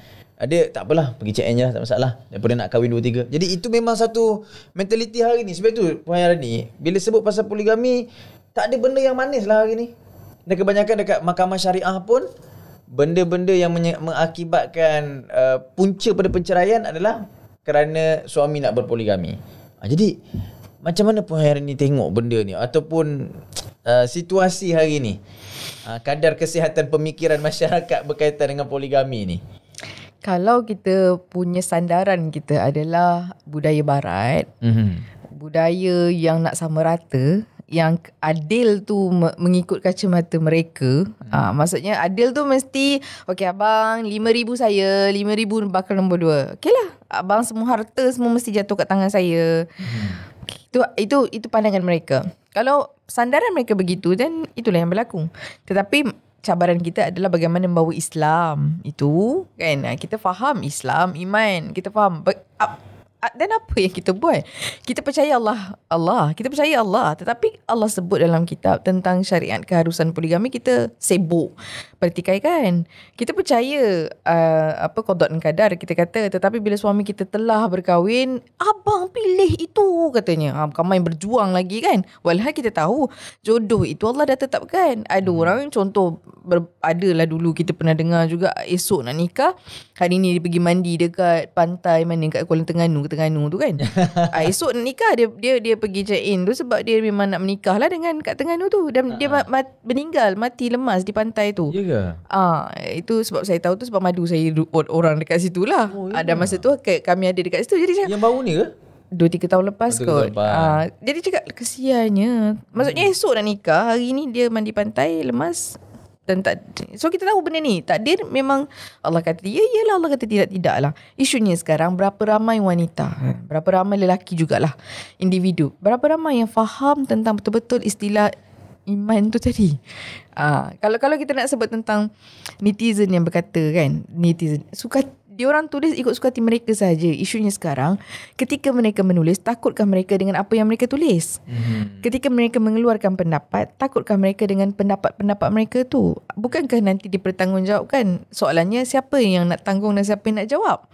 dia tak apalah, pergi check in je, tak masalah, daripada nak kahwin 2-3. Jadi itu memang satu mentaliti hari ni. Sebab tu Puan Yarani, bila sebut pasal poligami, tak ada benda yang manis lah hari ni. Dan kebanyakan dekat mahkamah syariah pun, benda-benda yang mengakibatkan punca pada perceraian adalah kerana suami nak berpoligami. Jadi macam mana Puan Yarani tengok benda ni, ataupun situasi hari ni, kadar kesihatan pemikiran masyarakat berkaitan dengan poligami ni? Kalau kita punya sandaran kita adalah budaya barat, budaya yang nak sama rata, yang adil tu mengikut kacamata mereka. Maksudnya adil tu mesti, okey abang 5,000 saya, 5,000 bakal nombor 2. Okey lah, abang semua harta semua mesti jatuh kat tangan saya. Itu pandangan mereka. Kalau sandaran mereka begitu, dan itulah yang berlaku. Tetapi cabaran kita adalah bagaimana membawa Islam itu kan. Kita faham Islam, iman, kita faham dan apa yang kita buat. Kita percaya Allah, kita percaya Allah, tetapi Allah sebut dalam kitab tentang syariat keharusan poligami, kita sibuk pertikai kan. Kita percaya qada dan qadar, kita kata, tetapi bila suami kita telah berkahwin, abang pilih itu katanya. Bukan main berjuang lagi kan. Walhal kita tahu jodoh itu Allah dah tetapkan. Ada orang contoh adalah dulu kita pernah dengar juga, esok nak nikah, hari ni dia pergi mandi dekat pantai mana kat Kuala Terengganu tu kan. Esok nak nikah, dia pergi check in tu sebab dia memang nak menikah lah dengan kat Terengganu tu, dan dia meninggal, mati lemas di pantai tu. Ya ke? Itu sebab saya tahu tu sebab madu saya orang dekat situ lah. Ada masa tu kami ada dekat situ. Jadi yang baru ni ke? 2-3 tahun lepas kot. Jadi cakap kesiannya. Maksudnya esok nak nikah, hari ni dia mandi pantai lemas. Dan so kita tahu benda ni takdir, memang Allah kata iyalah, Allah kata tidak lah. Isunya sekarang berapa ramai wanita, berapa ramai lelaki jugalah, individu, berapa ramai yang faham tentang betul-betul istilah iman tu tadi. Kalau kita nak sebut tentang netizen yang berkata kan, netizen suka diorang tulis ikut suka hati mereka saja. Isunya sekarang, ketika mereka menulis, takutkah mereka dengan apa yang mereka tulis? Ketika mereka mengeluarkan pendapat, takutkah mereka dengan pendapat-pendapat mereka tu? Bukankah nanti dipertanggungjawabkan? Soalannya siapa yang nak tanggung dan siapa yang nak jawab?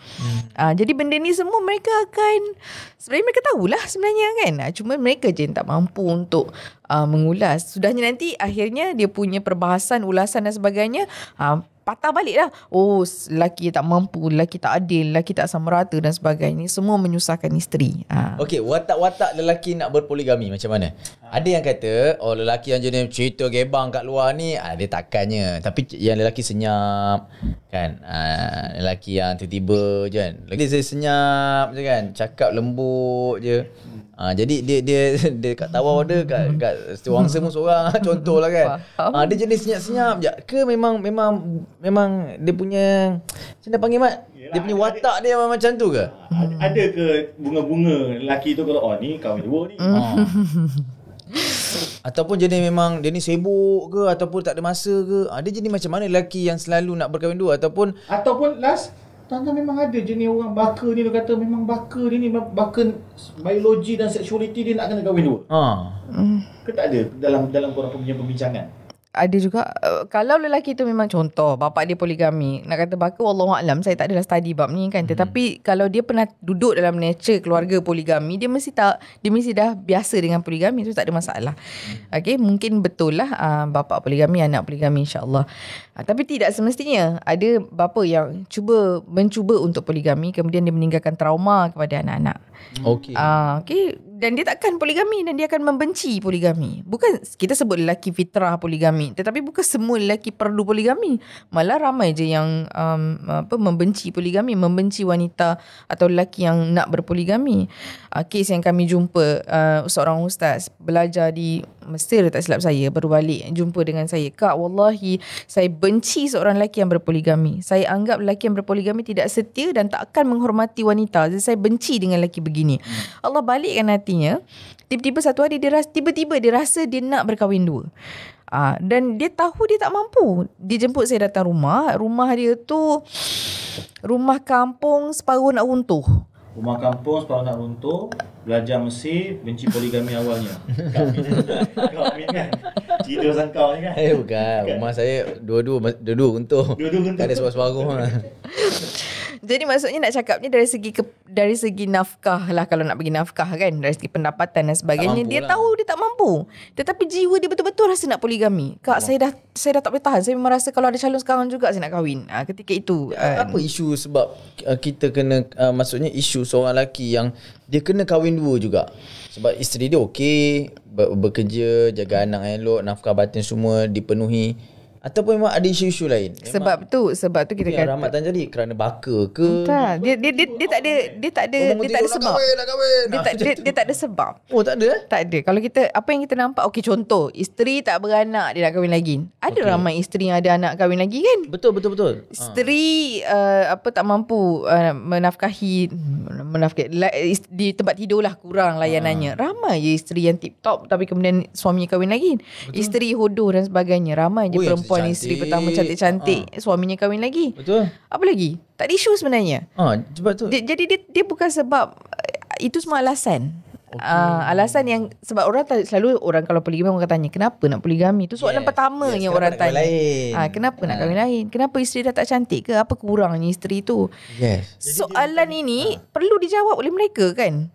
Jadi benda ni semua mereka akan, sebenarnya mereka tahulah sebenarnya kan. Cuma mereka je yang tak mampu untuk mengulas. Sudahnya nanti akhirnya dia punya perbahasan, ulasan dan sebagainya, patah balik lah. Oh, lelaki tak mampu, lelaki tak adil, lelaki tak sama rata dan sebagainya. Semua menyusahkan isteri. Okey, watak-watak lelaki nak berpoligami macam mana? Ada yang kata, oh lelaki yang jenis cerita gebang kat luar ni, dia takkannya. Tapi yang lelaki senyap kan. Lelaki yang tiba-tiba je kan. Lelaki saya senyap je kan. Cakap lembut je. Jadi dia kat tawar dia kat Setiawangsa pun seorang contohlah kan. Dia jenis senyap-senyap je ke memang dia punya macam mana panggil Mat? Dia punya watak dia macam tu ke? Ada ke bunga-bunga lelaki tu kalau ni kahwin dua ni. Ataupun jenis memang dia ni sibuk ke ataupun tak ada masa ke? Dia jenis macam mana lelaki yang selalu nak berkahwin dua ataupun last tuan-tuan memang ada jenis orang baka ni, dia kata memang baka dia ni baka biologi dan seksualiti dia nak kena kahwin dua. Ke tak ada dalam korang punya perbincangan? Ada juga kalau lelaki tu memang contoh bapak dia poligami, nak kata baka wallahualam, saya tak adalah study bab ni kan, tetapi kalau dia pernah duduk dalam nature keluarga poligami, dia mesti dah biasa dengan poligami, tu tak ada masalah. Okey, mungkin betul lah bapak poligami, anak poligami, insya-Allah. Tapi tidak semestinya. Ada bapa yang mencuba untuk poligami, kemudian dia meninggalkan trauma kepada anak-anak. Okey. Okey, dan dia takkan poligami dan dia akan membenci poligami. Bukan kita sebut lelaki fitrah poligami, tetapi bukan semua lelaki perlu poligami. Malah ramai je yang membenci poligami, membenci wanita atau lelaki yang nak berpoligami. Kes yang kami jumpa, seorang ustaz belajar di Mesir, tak silap saya, baru balik jumpa dengan saya. Kak, wallahi saya benci seorang lelaki yang berpoligami. Saya anggap lelaki yang berpoligami tidak setia dan tak akan menghormati wanita. Jadi saya benci dengan lelaki begini. Allah balikkan hatinya. Tiba-tiba satu hari dia rasa dia nak berkahwin dua. Dan dia tahu dia tak mampu. Dia jemput saya datang rumah. Rumah dia tu rumah kampung separuh nak runtuh. Rumah kampung separuh nak runtuh. Belajar Mesir, benci poligami awalnya. Kau Amin kan? Cerita pasal kau ni kan? Bukan. Rumah saya dua-dua runtuh. Tak ada separuh-separuh. Jadi maksudnya nak cakap ni dari segi nafkah lah, kalau nak bagi nafkah kan, dari segi pendapatan dan sebagainya, dia tahu dia tak mampu, tetapi jiwa dia betul-betul rasa nak poligami. Kak, saya dah tak boleh tahan. Saya memang rasa kalau ada calon sekarang juga saya nak kahwin. Ketika itu apa isu sebab kita kena maksudnya isu seorang lelaki yang dia kena kahwin dua juga. Sebab isteri dia okey, bekerja, jaga anak elok, nafkah batin semua dipenuhi. Ataupun memang ada isu-isu lain? Sebab tu kita kata Rahmat Tan jadi kerana baka ke? Tak, dia tak ada sebab. Dia tak ada sebab. Oh, tak ada? Tak ada. Kalau kita apa yang kita nampak, okey, contoh isteri tak beranak, dia nak kahwin lagi. Ada ramai isteri yang ada anak kahwin lagi kan? Betul. Isteri tak mampu menafkahi di tempat tidur lah, kurang layanannya. Ramai je isteri yang tip top tapi kemudian suaminya kahwin lagi. Isteri hodoh dan sebagainya. Ramai je perempuan isteri pertama cantik-cantik, suaminya kahwin lagi. Betul. Apa lagi? Tak ada isu sebenarnya. Sebab tu. Jadi dia bukan sebab, itu semua alasan. Alasan yang sebab selalu orang kalau poligami orang tanya kenapa nak poligami. Itu soalan pertama yang orang tanya. Kenapa nak kahwin lain? Kenapa isteri dah tak cantik ke? Apa kurangnya isteri tu? Soalan ini perlu dijawab oleh mereka kan?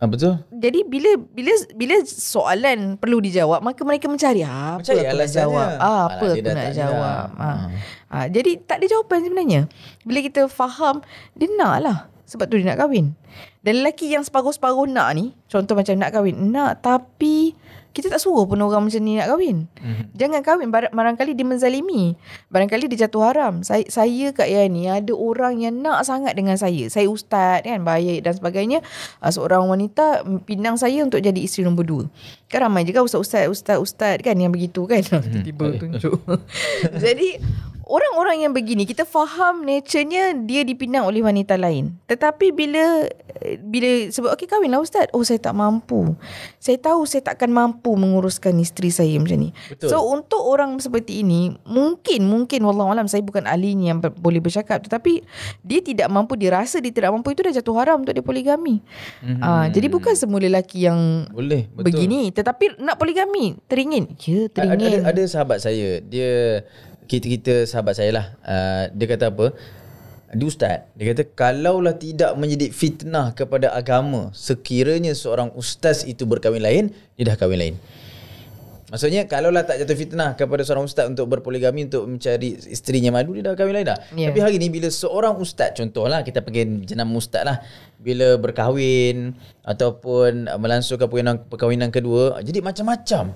Betul. Jadi bila soalan perlu dijawab, maka mereka mencari apa aku nak jawab. Apa aku nak jawab. Jadi tak ada jawapan sebenarnya. Bila kita faham, dia nak lah. Sebab tu dia nak kahwin. Dan lelaki yang separuh-separuh nak ni, contoh macam nak kahwin, nak tapi kita tak suruh pun orang macam ni nak kahwin. Jangan kahwin, barangkali dia menzalimi, barangkali dia jatuh haram. Saya Kak Yani, ada orang yang nak sangat dengan saya. Saya ustaz kan, baik dan sebagainya. Seorang wanita pinang saya untuk jadi isteri nombor 2. Kan ramai juga ustaz kan yang begitu kan. Tiba-tiba tunjuk. Jadi orang-orang yang begini, kita faham nature-nya dia dipinang oleh wanita lain. Tetapi bila sebab okey kahwinlah ustaz. Oh, saya tak mampu. Saya tahu saya takkan mampu menguruskan isteri saya macam ni. Betul. So untuk orang seperti ini, mungkin wallahualam, saya bukan ahlinya yang boleh bercakap, tetapi dia tidak mampu, dia rasa dia tidak mampu, itu dah jatuh haram untuk dia poligami. Jadi bukan semua lelaki yang boleh begini, tetapi nak poligami teringin. Teringin. Ada sahabat saya, kita sahabat saya lah, dia kata apa, dia ustaz, dia kata kalaulah tidak menjadi fitnah kepada agama, sekiranya seorang ustaz itu berkahwin lain, dia dah kahwin lain. Maksudnya kalaulah tak jatuh fitnah kepada seorang ustaz untuk berpoligami untuk mencari isterinya madu, dia dah kahwin lain dah. Tapi hari ni bila seorang ustaz, contohlah kita panggil jenama ustaz lah, bila berkahwin ataupun melangsungkan perkahwinan kedua, jadi macam-macam.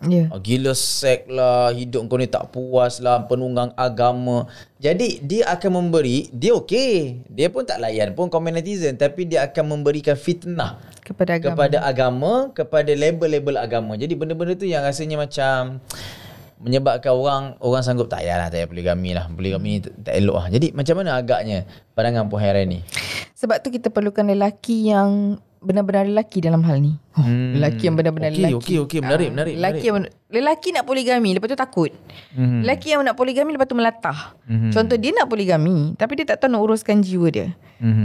Gila seks lah, hidup kau ni tak puas lah, penunggang agama. Jadi dia akan memberi, dia okey, dia pun tak layan pun komen netizen, tapi dia akan memberikan fitnah kepada agama, kepada label-label agama. Jadi benda-benda tu yang rasanya macam menyebabkan orang sanggup tak payahlah, tak payah poligami lah. Poligami ni tak elok lah. Jadi macam mana agaknya pandangan Puan Hairani? Sebab tu kita perlukan lelaki yang benar-benar lelaki dalam hal ni. Lelaki yang benar-benar lelaki. Okey, menarik. Lelaki nak poligami, lepas tu takut. Lelaki yang nak poligami, lepas tu melatah. Contoh, dia nak poligami, tapi dia tak tahu nak uruskan jiwa dia.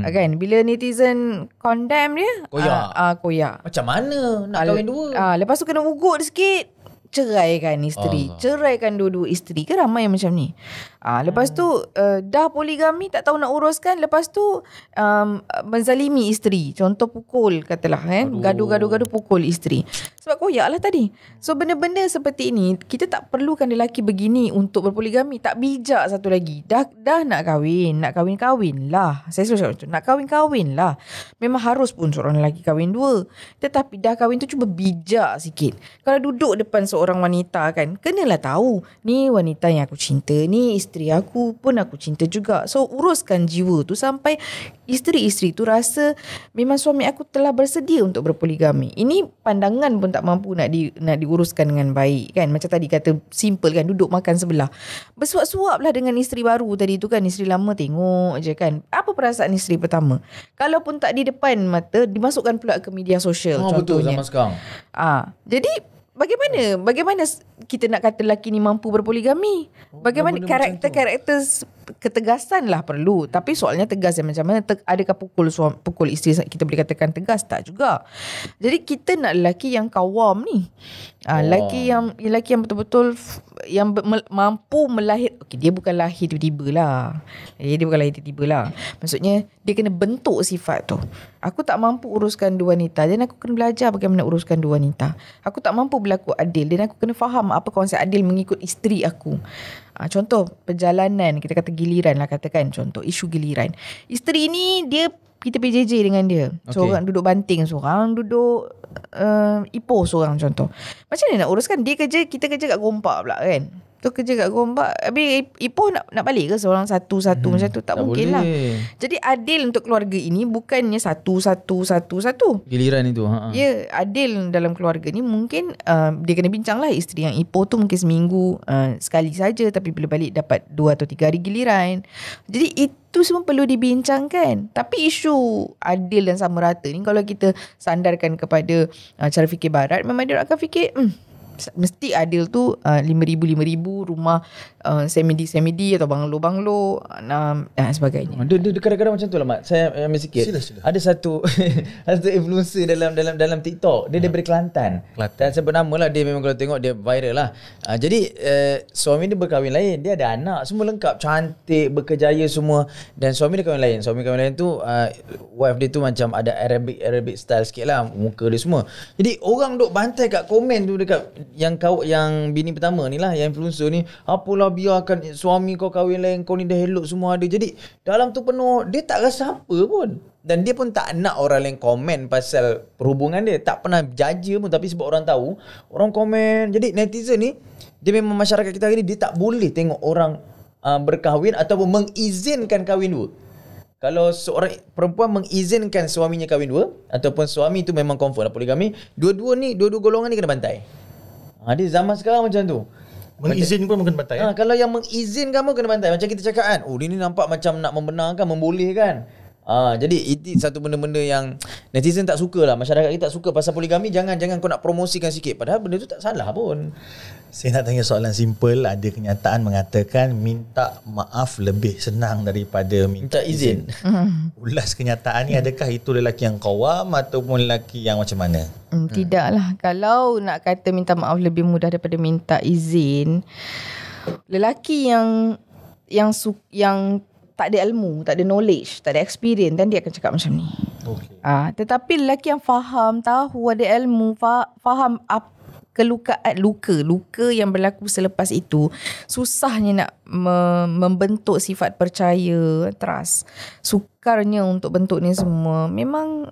Kan? Bila netizen condemn dia, koyak. Macam mana nak kahwin dua? Lepas tu kena ugut sikit, ceraikan isteri. Ceraikan dua-dua isteri. Ke ramai yang macam ni. Lepas tu dah poligami, tak tahu nak uruskan. Lepas tu menzalimi isteri. Contoh pukul, katalah gaduh-gaduh pukul isteri. Sebab koyak lah tadi. So benda-benda seperti ini, kita tak perlukan lelaki begini untuk berpoligami. Tak bijak satu lagi. Dah nak kahwin. Nak kahwin lah. Saya selalu cakap, nak kahwin lah. Memang harus pun seorang lelaki kahwin dua. Tetapi dah kahwin tu cuba bijak sikit. Kalau duduk depan seorang wanita kan, kenalah tahu, ni wanita yang aku cinta, ni isteri aku pun aku cinta juga. So uruskan jiwa tu sampai isteri-isteri tu rasa memang suami aku telah bersedia untuk berpoligami. Ini pandangan pun tak mampu nak diuruskan dengan baik kan. Macam tadi kata simple kan, duduk makan sebelah, bersuap-suap lah dengan isteri baru tadi tu kan. Isteri lama tengok je kan. Apa perasaan isteri pertama? Kalaupun tak di depan mata, dimasukkan pula ke media sosial contohnya. Betul zaman sekarang. Jadi bagaimana kita nak kata lelaki ni mampu berpoligami? Bagaimana karakter ketegasan lah perlu. Tapi soalnya tegas yang macam mana? Adakah pukul isteri kita boleh katakan tegas? Tak juga. Jadi kita nak lelaki yang kawam ni. Lelaki yang betul-betul yang mampu melahir. Okay, dia bukan lahir tiba-tiba lah. Maksudnya dia kena bentuk sifat tu. Aku tak mampu uruskan dua wanita, dan aku kena belajar bagaimana uruskan dua wanita. Aku tak mampu berlaku adil, dan aku kena faham apa konsep adil mengikut isteri aku. Contoh perjalanan, kita kata giliran lah, katakan contoh isu giliran. Isteri ni kita PJJ dengan dia. Seorang duduk Banting, seorang duduk Ipoh seorang contoh. Macam mana nak uruskan? Kita kerja kat Gompak pula kan. Tu kerja kat Gombak, habis Ipoh nak balik ke seorang satu-satu macam tu? Tak mungkin lah. Jadi adil untuk keluarga ini bukannya satu-satu. Giliran itu. Ya, adil dalam keluarga ni mungkin dia kena bincang lah. Isteri yang Ipoh tu mungkin seminggu sekali saja, tapi bila balik dapat 2 atau 3 hari giliran. Jadi itu semua perlu dibincangkan. Tapi isu adil dan sama rata ni, kalau kita sandarkan kepada cara fikir barat, memang dia akan fikir mesti adil tu 5,000 rumah semedi atau banglo dan sebagainya. Dia kadang-kadang macam tu lah Mat. Saya ambil sikit. Sila. Ada satu influencer dalam TikTok. Dia daripada Kelantan. Dan sebut nama lah, dia memang kalau tengok dia viral lah. Jadi suami dia berkahwin lain, dia ada anak, semua lengkap, cantik, berkejaya semua. Dan suami dia kahwin lain. Suami kahwin lain tu wife dia tu macam ada Arabic style sikit lah, muka dia semua. Jadi orang duk bantai kat komen tu dekat yang bini pertama ni lah, yang influencer ni, apalah biarkan suami kau kahwin lain, kau ni dah elok semua ada. Jadi dalam tu penuh, dia tak rasa apa pun. Dan dia pun tak nak orang lain komen pasal perhubungan dia. Tak pernah jaja pun, tapi sebab orang tahu, orang komen. Jadi netizen ni, dia memang masyarakat kita hari ni, dia tak boleh tengok orang berkahwin ataupun mengizinkan kahwin dua. Kalau seorang perempuan mengizinkan suaminya kahwin dua, ataupun suami tu memang confirm lah poligami, dua-dua golongan ni kena bantai. Dia zaman sekarang macam tu. Mengizin pun kena bantai. Kalau yang mengizinkan pun kena bantai. Macam kita cakap kan, dia ni nampak macam nak membenarkan, membolehkan. Jadi itu satu benda-benda yang netizen tak suka lah. Masyarakat kita tak suka pasal poligami. Jangan kau nak promosikan sikit, padahal benda tu tak salah pun. Saya nak tanya soalan simple. Ada kenyataan mengatakan minta maaf lebih senang daripada minta izin. Ulas kenyataan ni, adakah itu lelaki yang qawam ataupun lelaki yang macam mana? Tidaklah. Kalau nak kata minta maaf lebih mudah daripada minta izin, lelaki yang tak ada ilmu, tak ada knowledge, tak ada experience, dan dia akan cakap macam ni. Tetapi lelaki yang faham, tahu, ada ilmu, faham luka yang berlaku selepas itu, susahnya nak membentuk sifat percaya, trust. Sukarnya untuk bentuk ni semua. Memang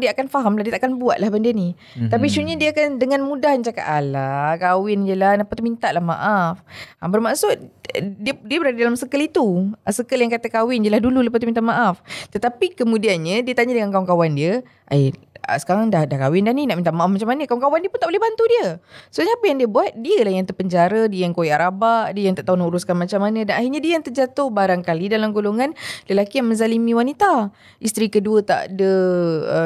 dia akan faham lah, dia takkan buat lah benda ni. Tapi isunya dia akan dengan mudah cakap, alah kahwin je lah, apa tu minta lah maaf. Bermaksud dia berada dalam circle itu, circle yang kata kahwin je lah dulu, lepas tu minta maaf. Tetapi kemudiannya dia tanya dengan kawan-kawan dia, sekarang dah kahwin dah ni, nak minta maaf macam mana? Kawan-kawan dia pun tak boleh bantu dia. So apa yang dia buat, dia lah yang terpenjara, dia yang koyak rabak, dia yang tak tahu nak uruskan macam mana, dan akhirnya dia yang terjatuh barangkali dalam golongan lelaki yang menzalimi wanita. Isteri kedua tak ada,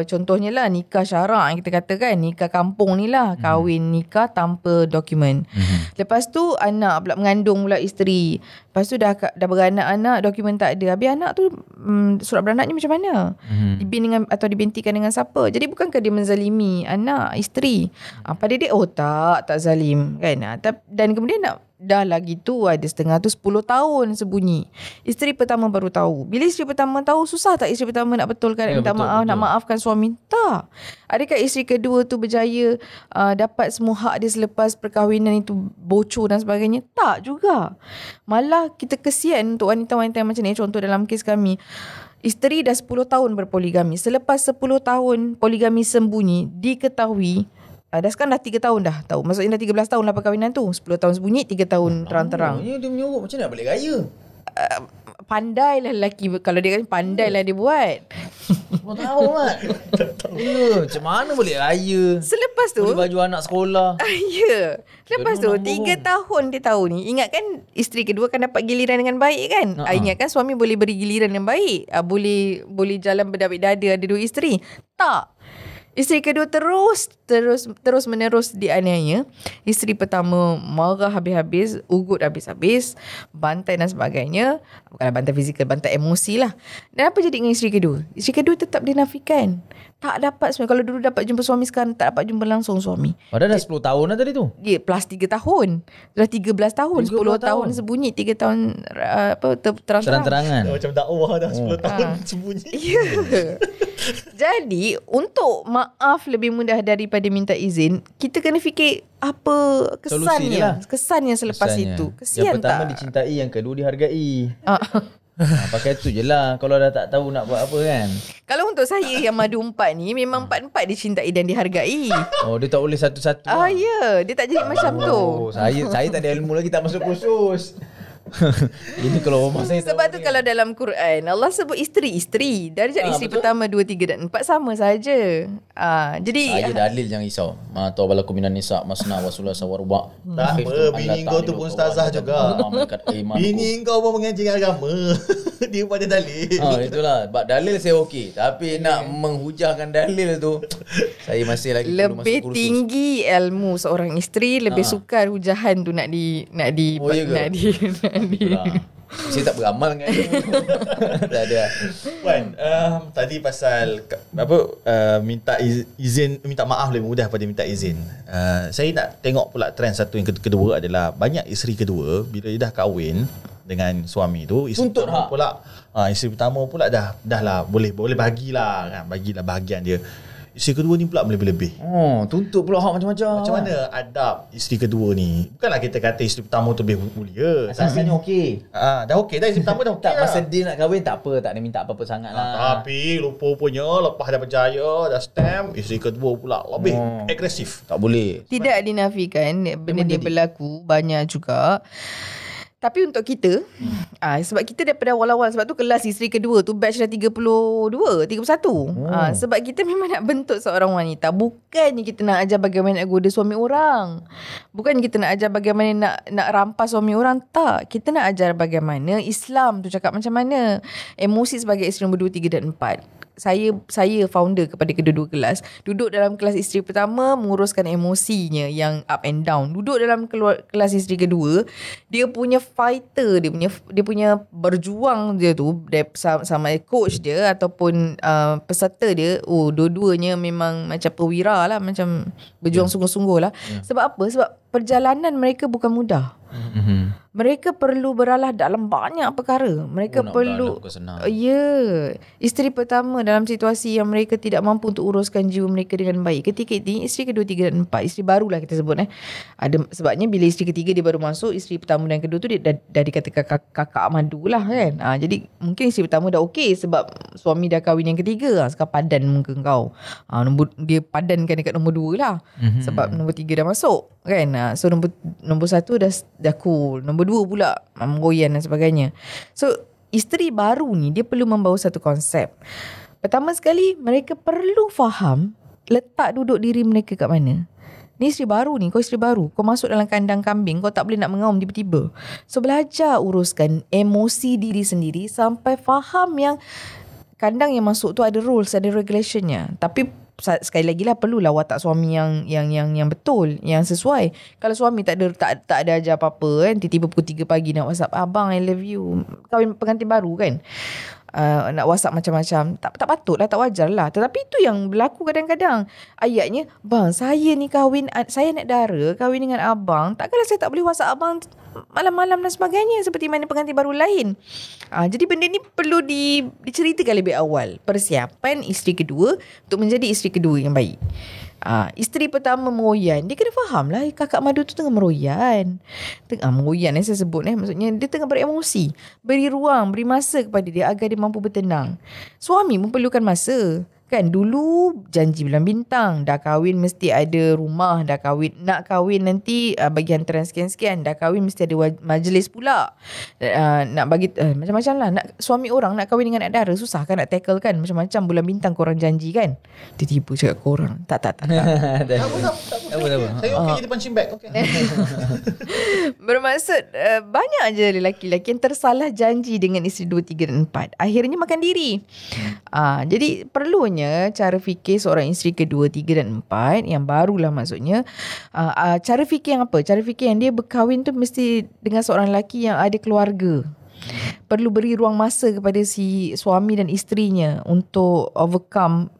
contohnya lah nikah syarak yang kita katakan, nikah kampung ni lah, kahwin nikah tanpa dokumen. Lepas tu anak pula, mengandung pula isteri. Lepas tu dah beranak anak, dokumen tak ada. Habis anak tu surat beranaknya macam mana? Dibin dengan atau dibintikan dengan siapa? Jadi bukankah dia menzalimi anak, isteri? Pada dia, tak zalim kan? Dan kemudian dah lagi tu ada setengah tu 10 tahun sembunyi. Isteri pertama baru tahu. Bila isteri pertama tahu, susah tak isteri pertama nak betulkan, minta maaf, nak maafkan suami? Tak. Adakah isteri kedua tu berjaya dapat semua hak dia selepas perkahwinan itu bocor dan sebagainya? Tak juga. Malah kita kesian untuk wanita-wanita yang macam ni. Contoh dalam kes kami, isteri dah 10 tahun berpoligami. Selepas 10 tahun poligami sembunyi, diketahui, sekarang dah 3 tahun dah tahu. Maksudnya dah 13 tahun lah perkahwinan tu. 10 tahun sembunyi, 3 tahun terang-terang. Dia menyuruh macam mana balik raya? Pandai lah lelaki. Kalau dia kan pandai lah dia buat. Kau tahu kan? Macam mana balik raya? Selepas tu, beli baju anak sekolah. Ya. Lepas tu 3 tahun dia tahu ni. Ingat kan isteri kedua kan dapat giliran dengan baik kan? Ingat kan suami boleh beri giliran yang baik? Boleh jalan berdapik dada, ada 2 isteri? Tak. Isteri kedua terus menerus dianiaya. Isteri pertama marah habis-habis, ugut habis-habis, bantai dan sebagainya. Bukanlah bantai fizikal, bantai emosi lah. Dan apa jadi dengan isteri kedua? Isteri kedua tetap dinafikan. Tak dapat suami. Kalau dulu dapat jumpa suami, sekarang tak dapat jumpa langsung suami. Padahal dah 10 tahun dah tadi tu. Ya, plus 3 tahun. Dah 13 tahun. 10 tahun sembunyi, 3 tahun terang-terangan. Macam dakwah dah 10 tahun sembunyi. Ya. Jadi, untuk maaf lebih mudah daripada minta izin, kita kena fikir apa kesannya selepas itu. Kesian yang pertama tak? Dicintai, yang kedua dihargai. Pakai tu je lah. Kalau dah tak tahu nak buat apa kan. Kalau untuk saya yang madu 4 ni, memang 4-4 dicintai dan dihargai. Dia tak boleh satu-satu lah. Ya, dia tak jadi macam tu. Saya tak ada ilmu lagi, tak masuk kursus. Ini kalau rumah saya. Sebab tu kalau dalam Quran Allah sebut isteri-isteri. Darjat isteri pertama, 2, 3 dan 4 sama saja. Jadi saya dalil jangan risau. Ma tawbalakum minan nisa masna wa sulasa wa ruba. Tak apa, bini kau tu pun ustazah juga. Bini kau pun mengaji agama. Dia pada dalil. Itulah. Bab dalil saya okey, tapi nak menghujahkan dalil tu saya masih lagi lebih tinggi ilmu seorang isteri, lebih sukar hujahan tu nak di saya tak beramal dengan dia. Tak ada. Wan, tadi pasal minta izin, minta maaf lebih mudah pada minta izin. Saya nak tengok pula trend satu yang kedua adalah banyak isteri kedua bila dia dah kahwin dengan suami tu, isteri pertama pula isteri pertama pula dah lah boleh bagilah kan, bagilah bahagian dia. Isteri kedua ni pula lebih-lebih. Tuntut pula hak macam-macam. Macam mana adab isteri kedua ni? Bukanlah kita kata isteri pertama tu lebih mulia. Asalnya okey. Dah okey dah, isteri pertama dah okey. Tak, masa dia nak kahwin tak apa, tak ada minta apa-apa sangat lah. Tapi lupa-rupanya lepas dah berjaya, dah stamp, isteri kedua pula lebih agresif. Tak boleh. Tidak dinafikan benda dia berlaku banyak juga. Tapi untuk kita, sebab kita daripada awal-awal, sebab tu kelas isteri kedua tu batch dah 31. Sebab kita memang nak bentuk seorang wanita. Bukannya kita nak ajar bagaimana nak goda suami orang. Bukan kita nak ajar bagaimana nak rampas suami orang. Tak. Kita nak ajar bagaimana Islam tu cakap macam mana. Emosi sebagai isteri nombor 2, 3 dan 4. Saya founder kepada kedua-dua kelas. Duduk dalam kelas isteri pertama, menguruskan emosinya yang up and down. Duduk dalam kelas isteri kedua, dia punya fighter, dia punya berjuang dia tu sama coach dia ataupun peserta dia. Dua-duanya memang macam perwira lah, macam berjuang sungguh-sungguh lah. Sebab apa? Sebab perjalanan mereka bukan mudah. Mereka perlu beralah dalam banyak perkara. Mereka perlu isteri pertama dalam situasi yang mereka tidak mampu untuk uruskan jiwa mereka dengan baik. Ketika ini isteri kedua, tiga dan empat, isteri barulah kita sebut ada sebabnya bila isteri ketiga dia baru masuk, isteri pertama dan kedua tu dia dah dikatakan kakak madu lah kan. Jadi mungkin isteri pertama dah okey sebab suami dah kahwin yang ketiga. Sekarang padan muka kau. Dia padankan dekat nombor 2 lah. Sebab nombor 3 dah masuk kan. So nombor 1 dah cool. Nombor 2 pula goyan dan sebagainya. So isteri baru ni dia perlu membawa satu konsep. Pertama sekali mereka perlu faham letak duduk diri mereka kat mana. Ni isteri baru ni, kau isteri baru, kau masuk dalam kandang kambing, kau tak boleh nak mengaum tiba-tiba. So belajar uruskan emosi diri sendiri sampai faham yang kandang yang masuk tu ada rules, ada regulationnya. Tapi sekali lagi lah perlulah watak suami yang betul, yang sesuai. Kalau suami tak ada ajar apa-apa kan, tiba-tiba pukul 3 pagi nak WhatsApp, abang I love you, kahwin pengantin baru kan, nak WhatsApp macam-macam, tak patut lah, tak wajar lah. Tetapi itu yang berlaku kadang-kadang. Ayatnya, bang saya ni kahwin, saya nak dara kahwin dengan abang, takkanlah saya tak boleh WhatsApp abang malam-malam dan sebagainya seperti mana pengantin baru lain. Jadi benda ni perlu diceritakan lebih awal. Persiapan isteri kedua untuk menjadi isteri kedua yang baik. Isteri pertama meroyan, dia kena faham lah kakak madu tu tengah meroyan. Meroyan saya sebut maksudnya dia tengah beremosi. Beri ruang, beri masa kepada dia agar dia mampu bertenang. Suami memerlukan masa. Kan dulu janji bulan bintang, dah kahwin mesti ada rumah, dah kahwin nak kahwin nanti bagi hantaran sekian-sekian, dah kahwin mesti ada majlis pula, nak bagi macam-macam lah. Nak suami orang nak kahwin dengan anak dara susah kan, nak tackle kan macam-macam bulan bintang korang janji kan. Tiba-tiba cakap korang tak apa. Saya okey jadi punching bag. Okay. Bermaksud banyak je lelaki-lelaki yang tersalah janji dengan isteri 2, 3 dan 4, akhirnya makan diri. Jadi perlunya cara fikir seorang isteri kedua, 3 dan 4 yang barulah maksudnya, cara fikir yang apa? Cara fikir yang dia berkahwin tu mesti dengan seorang lelaki yang ada keluarga. Perlu beri ruang masa kepada si suami dan isterinya untuk overcome,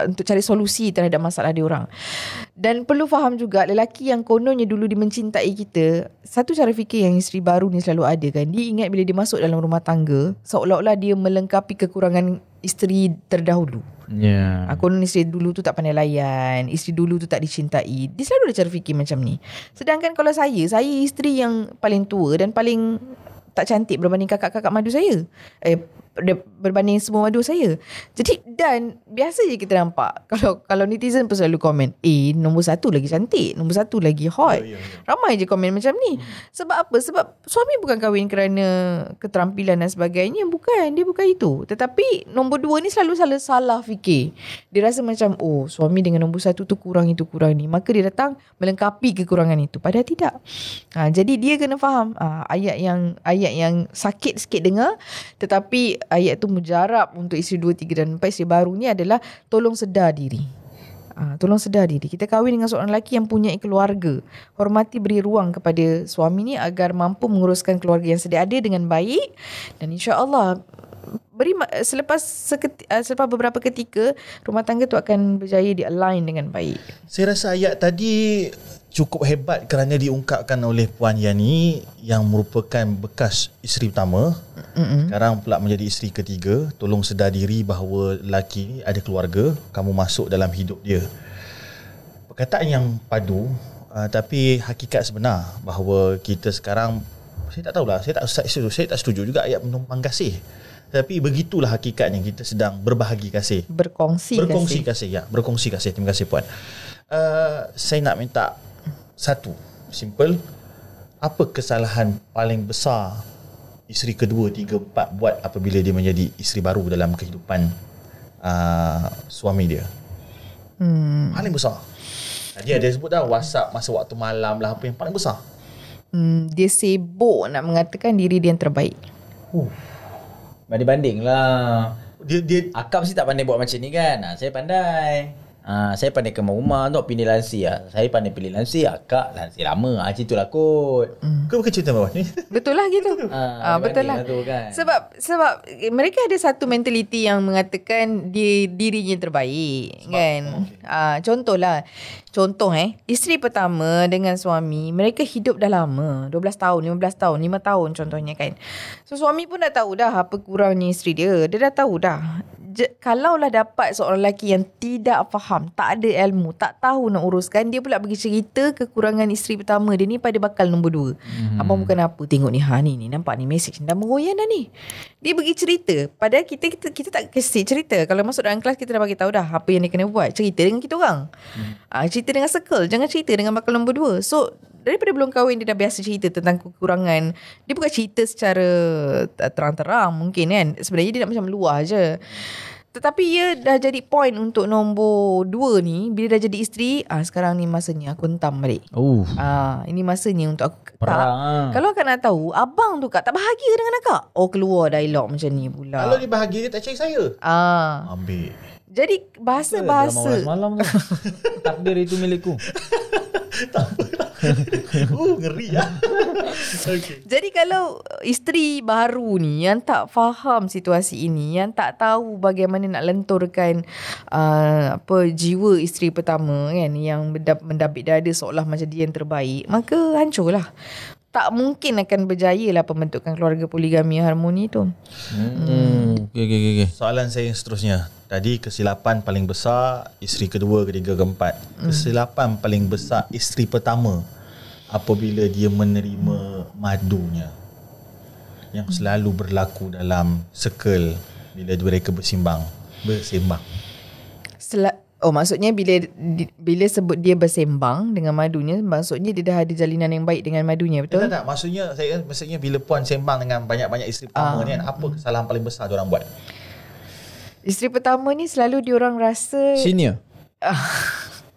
untuk cari solusi terhadap masalah dia orang. Dan perlu faham juga lelaki yang kononnya dulu dia mencintai kita, satu cara fikir yang isteri baru ni selalu ada kan, dia ingat bila dia masuk dalam rumah tangga seolah-olah dia melengkapi kekurangan isteri terdahulu. Konon isteri dulu tu tak pandai layan, isteri dulu tu tak dicintai. Dia selalu ada cara fikir macam ni. Sedangkan kalau saya isteri yang paling tua dan paling tak cantik berbanding kakak-kakak madu saya, berbanding semua madu saya. Jadi dan biasa je kita nampak kalau netizen pun selalu komen, nombor 1 lagi cantik, nombor 1 lagi hot. Ramai je komen macam ni. Sebab apa? Sebab suami bukan kahwin kerana keterampilan dan sebagainya, bukan, dia bukan itu. Tetapi nombor 2 ni selalu salah fikir. Dia rasa macam suami dengan nombor 1 tu kurang itu kurang ni, maka dia datang melengkapi kekurangan itu, padahal tidak. Jadi dia kena faham ayat yang sakit sikit dengar, tetapi ayat tu mujarab untuk isteri 2, 3 dan 4. Isteri baru ni adalah tolong sedar diri. Tolong sedar diri. Kita kahwin dengan seorang lelaki yang punya keluarga. Hormati, beri ruang kepada suami ni agar mampu menguruskan keluarga yang sedia ada dengan baik. Dan insya-Allah selepas beberapa ketika rumah tangga tu akan berjaya di-align dengan baik. Saya rasa ayat tadi cukup hebat kerana diungkapkan oleh Puan Yani yang merupakan bekas isteri pertama, sekarang pula menjadi isteri ketiga. Tolong sedar diri bahawa lelaki ni ada keluarga, kamu masuk dalam hidup dia. Perkataan yang padu, tapi hakikat sebenar bahawa kita sekarang, saya tak tahulah, saya tak setuju juga ayat menumpang kasih. Tapi begitulah hakikatnya, kita sedang berbahagi kasih, berkongsi kasih. Berkongsi kasih. Terima kasih Puan. Saya nak minta satu, simple. Apa kesalahan paling besar isteri kedua, 3, 4 buat apabila dia menjadi isteri baru dalam kehidupan suami dia? Paling besar. Tadi ada sebut dah WhatsApp masa waktu malam lah, apa yang paling besar? Dia sibuk nak mengatakan diri dia yang terbaik. Banding-banding lah. Dia Akak mesti tak pandai buat macam ni kan. Saya pandai. Saya pandai kemas rumah, nak pilih lansia. Saya pandai pilih lansia. Kak, lansia lama. Macam itulah kot. Kau bukan cerita bawah ni? Betul lah gitu. Betul lah. Kan? Sebab mereka ada satu mentaliti yang mengatakan dirinya terbaik. Kan? Contoh isteri pertama dengan suami, mereka hidup dah lama. 12 tahun, 15 tahun, 5 tahun contohnya kan. So suami pun dah tahu dah apa kurangnya isteri dia. Dia dah tahu dah. Kalaulah dapat seorang lelaki yang tidak faham, tak ada ilmu, tak tahu nak uruskan, dia pula pergi cerita kekurangan isteri pertama dia ni pada bakal nombor 2. Abang bukan apa, tengok ni, ni nampak ni mesej dah mengoyan dah ni. Dia pergi cerita. Padahal kita tak kasi cerita. Kalau masuk dalam kelas, kita dah bagi tahu dah apa yang dia kena buat. Cerita dengan kita orang. Cerita dengan circle, jangan cerita dengan bakal nombor 2. So daripada belum kahwin, dia dah biasa cerita tentang kekurangan. Dia bukan cerita secara terang-terang mungkin kan. Sebenarnya dia nak macam luah je. Tetapi ia dah jadi point untuk nombor 2 ni. Bila dah jadi isteri, sekarang ni masanya aku hentam balik. Ini masanya untuk aku perang. Kalau akak nak tahu, abang tu Kak tak bahagia dengan akak. Keluar dialog macam ni pula. Kalau dia bahagia, dia tak cari saya. Ambil. Jadi bahasa-bahasa malam tu. Takdir itu milikku. Tak apa. Ngeri lah. Okay. Jadi kalau isteri baru ni yang tak faham situasi ini, yang tak tahu bagaimana nak lenturkan jiwa isteri pertama kan, yang mendabik dada seolah macam dia yang terbaik, maka hancurlah. Tak mungkin akan berjaya lah pembentukan keluarga poligami yang harmoni tu. Okay. Soalan saya yang seterusnya. Tadi kesilapan paling besar isteri kedua, ketiga, keempat. Kesilapan paling besar isteri pertama apabila dia menerima madunya, yang selalu berlaku dalam circle bila mereka bersembang. Maksudnya bila sebut dia bersembang dengan madunya, maksudnya dia dah ada jalinan yang baik dengan madunya, betul? Tak. Maksudnya bila puan sembang dengan banyak-banyak isteri pertama ni kan, apa kesalahan paling besar diorang buat? Isteri pertama ni selalu diorang rasa senior.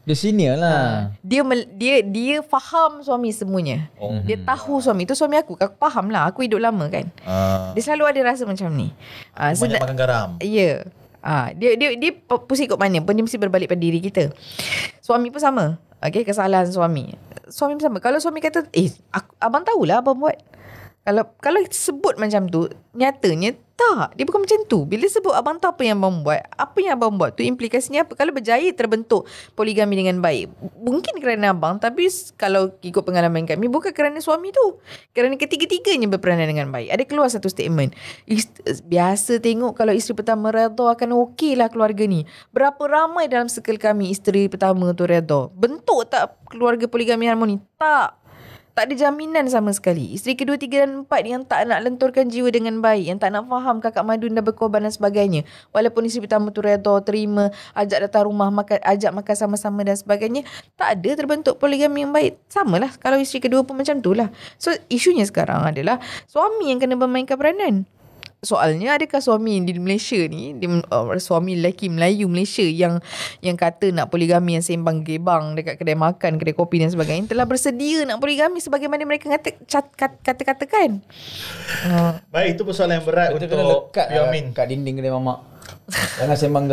Dia senior lah. Dia faham suami semuanya. Dia tahu suami. Itu suami aku faham lah. Aku hidup lama kan. Dia selalu ada rasa macam ni. Banyak makan garam. Ya. Dia pusing ikut mana pun, dia mesti berbalik pada diri kita. Suami pun sama. Okay, kesalahan suami pun sama. Kalau suami kata, abang tahulah abang buat. Kalau sebut macam tu, nyatanya tak. Dia bukan macam tu. Bila sebut abang tahu apa yang abang buat tu implikasinya apa? Kalau berjaya terbentuk poligami dengan baik, mungkin kerana abang, tapi kalau ikut pengalaman kami, bukan kerana suami tu. Kerana ketiga-tiganya berperanan dengan baik. Ada keluar satu statement. Biasa tengok kalau isteri pertama redha akan okey lah keluarga ni. Berapa ramai dalam circle kami isteri pertama tu redha? Bentuk tak keluarga poligami harmoni? Tak ada jaminan sama sekali. Isteri kedua, tiga dan empat yang tak nak lenturkan jiwa dengan baik, yang tak nak faham kakak madun dah berkorban dan sebagainya. Walaupun isteri pertama tu redha, terima, ajak datang rumah, ajak makan sama-sama dan sebagainya, tak ada terbentuk poligami yang baik. Samalah kalau isteri kedua pun macam tu lah. So isunya sekarang adalah suami yang kena bermainkan peranan. Soalnya, adakah suami di Malaysia ni, suami lelaki Melayu Malaysia yang kata nak poligami, yang sembang gebang dekat kedai makan, kedai kopi dan sebagainya, telah bersedia nak poligami sebagaimana mereka kata-katakan? Baik, itu persoalan yang berat kita untuk kena lekat Yamin kat dinding kedai mamak. Jangan sembang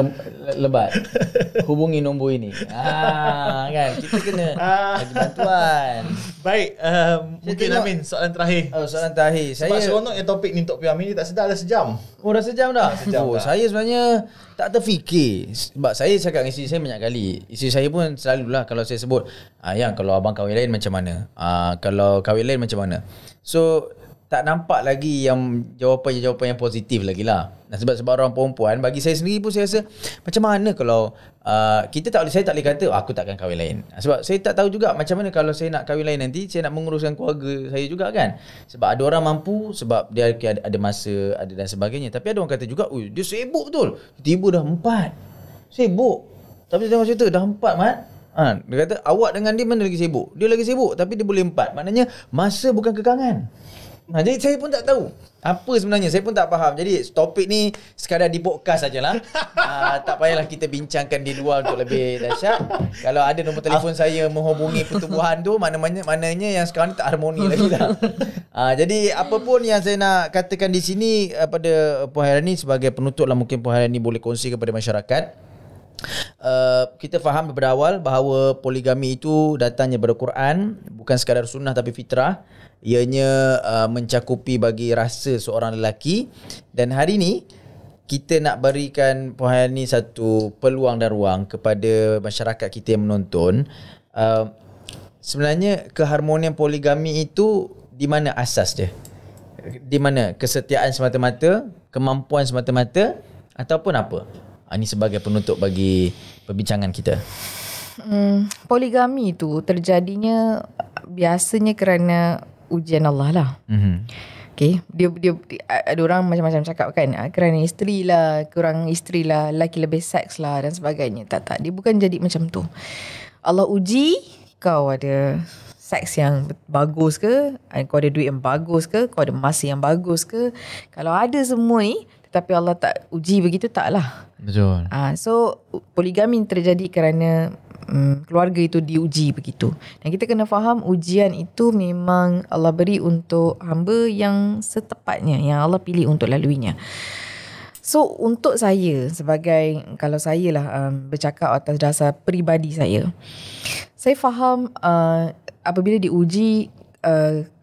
lebat. Hubungi nombor ini. Kan kita kena bagi bantuan. Baik, mungkin Amin, soalan terakhir. Soalan terakhir. Sebab seronok yang topik ni untuk Amin ni, tak sedar dah sejam. Dah sejam dah. Dah. Saya sebenarnya tak terfikir. Sebab saya cakap dengan isteri saya banyak kali. Isteri saya pun selalulah kalau saya sebut, yang kalau abang kahwin lain macam mana? Kalau kahwin lain macam mana? So tak nampak lagi yang jawapan yang positif lagi lah. Sebab orang perempuan, bagi saya sendiri pun saya rasa macam mana kalau saya tak boleh kata aku takkan kahwin lain. Sebab saya tak tahu juga macam mana kalau saya nak kahwin lain nanti, saya nak menguruskan keluarga saya juga kan. Sebab ada orang mampu sebab dia ada masa, ada dan sebagainya. Tapi ada orang kata juga, dia sibuk betul. Tiba dah 4. Sibuk. Tapi saya tengok cerita dah 4 Mat. Dia kata awak dengan dia mana lagi sibuk? Dia lagi sibuk tapi dia boleh 4. Maknanya masa bukan kekangan. Jadi saya pun tak tahu apa sebenarnya. Saya pun tak faham. Jadi topik ni sekadar di podcast sajalah. Tak payahlah kita bincangkan di luar untuk lebih dahsyat. Kalau ada nombor telefon saya menghubungi pertubuhan tu, maknanya yang sekarang ni tak harmoni lagi dah. Jadi apa pun yang saya nak katakan di sini pada Puan Hairani sebagai penutup lah, mungkin Puan Hairani boleh kongsi kepada masyarakat. kita faham daripada awal bahawa poligami itu datangnya daripada Quran, bukan sekadar sunnah tapi fitrah. Ianya mencakupi bagi rasa seorang lelaki. Dan hari ni kita nak berikan Puan Hayani satu peluang dan ruang kepada masyarakat kita yang menonton. Sebenarnya keharmonian poligami itu di mana asas dia? Di mana kesetiaan semata-mata, kemampuan semata-mata, ataupun apa? Ini sebagai penutup bagi perbincangan kita. Poligami itu terjadinya biasanya kerana ujian Allah lah. Okay. Dia ada orang macam-macam cakap kan, kerana isteri lah, kurang isteri lah, lelaki lebih seks lah dan sebagainya. Tak. Dia bukan jadi macam tu. Allah uji kau ada seks yang bagus ke, kau ada duit yang bagus ke, kau ada masa yang bagus ke. Kalau ada semua ni tetapi Allah tak uji begitu, taklah. Betul. So poligami terjadi kerana keluarga itu diuji begitu. Dan kita kena faham ujian itu memang Allah beri untuk hamba yang setepatnya, yang Allah pilih untuk laluinya. So untuk saya sebagai, kalau saya lah bercakap atas dasar peribadi saya faham apabila diuji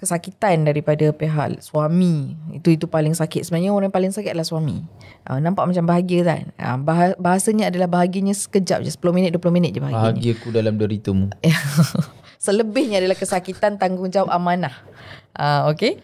kesakitan daripada pihak suami, itu paling sakit. Sebenarnya orang yang paling sakit adalah suami. Nampak macam bahagia kan? Bahasanya adalah bahagianya sekejap je, 10 minit 20 minit je bahagianya. Bahagiaku dalam deritamu. Selebihnya adalah kesakitan, tanggungjawab, amanah. Okay.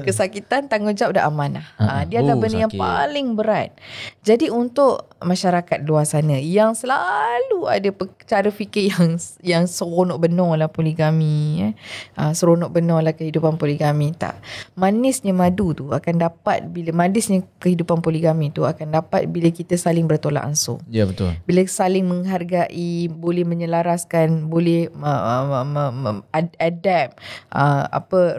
Kesakitan, tanggungjawab dan amanah. Dia adalah benda yang paling berat. Jadi untuk masyarakat luar sana yang selalu ada cara fikir yang seronok benar lah poligami, seronok benar lah kehidupan poligami, tak. Manisnya madu tu akan dapat manisnya kehidupan poligami tu akan dapat bila kita saling bertolak ansur. Ya, betul. Bila saling menghargai, boleh menyelaraskan, boleh adapt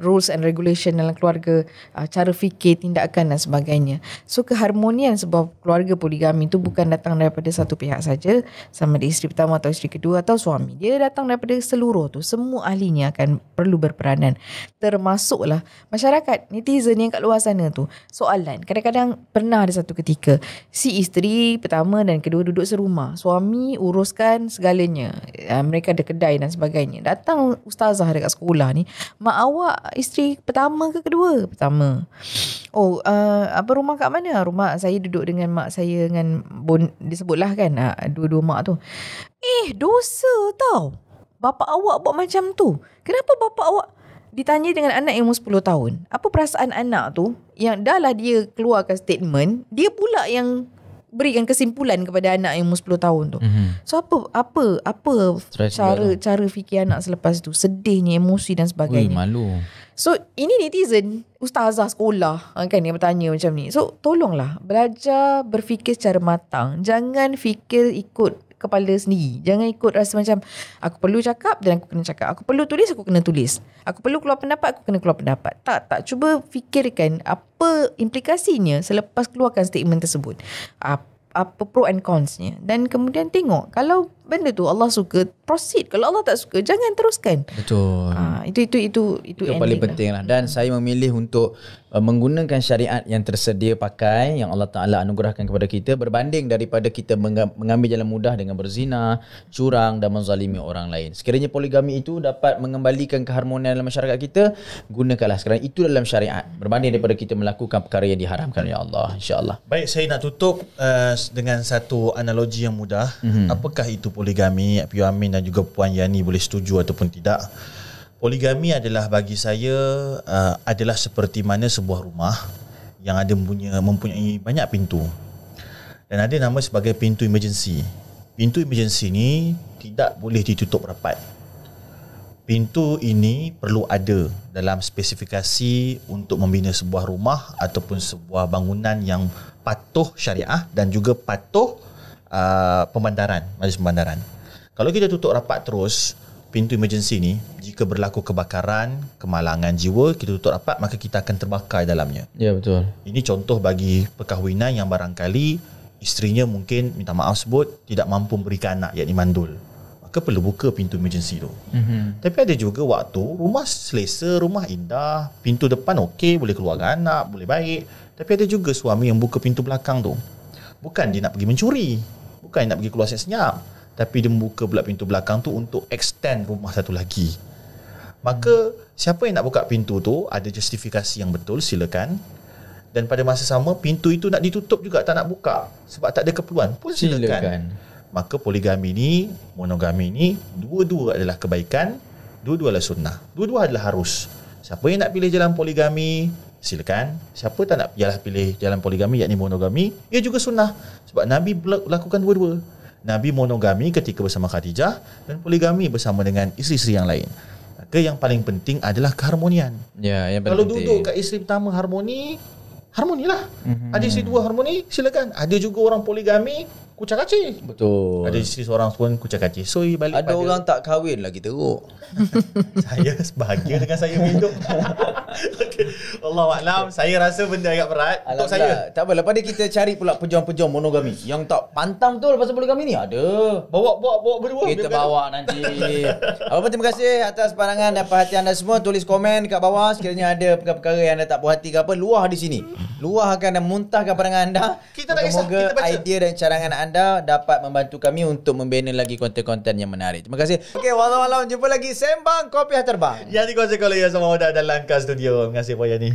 rules and regulation dalam keluarga, cara fikir, tindakan dan sebagainya. So keharmonian sebuah keluarga poligami itu bukan datang daripada satu pihak saja, sama ada isteri pertama atau isteri kedua atau suami. Dia datang daripada seluruh tu. Semua ahlinya akan perlu berperanan. Termasuklah masyarakat, netizen yang kat luar sana tu. Soalan, kadang-kadang pernah ada satu ketika si isteri pertama dan kedua duduk serumah, suami uruskan segalanya, mereka ada kedai dan sebagainya. Datang ustazah dekat sekolah ni, mak awak isteri pertama ke kedua? Pertama. Rumah kat mana? Rumah saya duduk dengan mak saya dengan disebutlah kan, dua-dua mak tu. Dosa tau bapa awak buat macam tu. Kenapa bapa awak? Ditanya dengan anak yang umur 10 tahun. Apa perasaan anak tu yang dah lah dia keluarkan statement, dia pula yang berikan kesimpulan kepada anak yang umur 10 tahun tu. So apa cara fikir anak selepas tu? Sedihnya, emosi dan sebagainya. Malu. So ini netizen, ustazah sekolah kan yang bertanya macam ni. So tolonglah belajar berfikir secara matang. Jangan fikir ikut kepala sendiri. Jangan ikut rasa macam aku perlu cakap dan aku kena cakap. Aku perlu tulis, aku kena tulis. Aku perlu keluar pendapat, aku kena keluar pendapat. Tak. Cuba fikirkan apa implikasinya selepas keluarkan statement tersebut. Apa pro and consnya. Dan kemudian tengok, kalau benda tu Allah suka, proceed. Kalau Allah tak suka, jangan teruskan. Betul. Itu yang paling penting lah. Dan saya memilih untuk menggunakan syariat yang tersedia pakai, yang Allah Ta'ala anugerahkan kepada kita, berbanding daripada kita mengambil jalan mudah dengan berzina, curang dan menzalimi orang lain. Sekiranya poligami itu dapat mengembalikan keharmonian dalam masyarakat kita, gunakanlah sekarang itu dalam syariat, berbanding daripada kita melakukan perkara yang diharamkan oleh Allah, insyaAllah. Baik, saya nak tutup dengan satu analogi yang mudah. Apakah itu poligami? Puan Amin dan juga Puan Yani boleh setuju ataupun tidak. Poligami adalah bagi saya adalah seperti mana sebuah rumah yang ada mempunyai banyak pintu dan ada nama sebagai pintu emergency. Pintu emergency ni tidak boleh ditutup rapat. Pintu ini perlu ada dalam spesifikasi untuk membina sebuah rumah ataupun sebuah bangunan yang patuh syariah dan juga patuh pembandaran, majlis pembandaran. Kalau kita tutup rapat terus pintu emergency ni, jika berlaku kebakaran, kemalangan jiwa, kita tutup rapat, maka kita akan terbakar dalamnya. Ya, betul. Ini contoh bagi perkahwinan yang barangkali isterinya mungkin, minta maaf sebut, tidak mampu memberikan anak, yakni mandul. Maka perlu buka pintu emergency tu. Tapi ada juga waktu rumah selesa, rumah indah, pintu depan okey, boleh keluarkan anak, boleh baik. Tapi ada juga suami yang buka pintu belakang tu. Bukan dia nak pergi mencuri. bukan nak pergi keluar senyap, tapi dia membuka pula pintu belakang tu untuk extend rumah satu lagi. Maka siapa yang nak buka pintu tu ada justifikasi yang betul, silakan. Dan pada masa sama pintu itu nak ditutup juga, tak nak buka sebab tak ada keperluan pun silakan. Maka poligami ni, monogami ni, dua-dua adalah kebaikan, dua-dua adalah sunnah, dua-dua adalah harus. Siapa yang nak pilih jalan poligami, silakan. Siapa tak nak pilih jalan poligami yakni monogami, ia juga sunnah. Sebab Nabi lakukan dua-dua. Nabi monogami ketika bersama Khadijah dan poligami bersama dengan isteri-isteri yang lain. Maka yang paling penting adalah keharmonian. Ya, yang kalau penting. Duduk kat isteri pertama harmonilah. Ada isteri dua harmoni, silakan. Ada juga orang poligami kucak-kacir. Betul. Ada isteri seorang pun kucak-kacir. So balik ada orang tak kahwin lagi teruk. Saya bahagia dengan saya hidup. Okay. Allahuakbar. Saya rasa benda agak berat untuk saya. Tak apa, lepas ni kita cari pula pejuang-pejuang monogami yang tak pantang betul pasal poligami ni. Ada. Bawa berdua. Kita bawa nanti. Apa-apa, terima kasih atas pandangan dan perhatian anda semua. Tulis komen kat bawah sekiranya ada perkara-perkara yang anda tak puas hati ke apa, luah di sini. Luahkan dan muntahkan pandangan anda. Moga-moga idea dan cadangan anda dapat membantu kami untuk membina lagi konten-konten yang menarik. Terima kasih. Okey, walau jumpa lagi Sembang Kopiah Terbang. Yang dikuasai oleh Yasma Moda dan Langkah Studio. Terima kasih Pak Yani.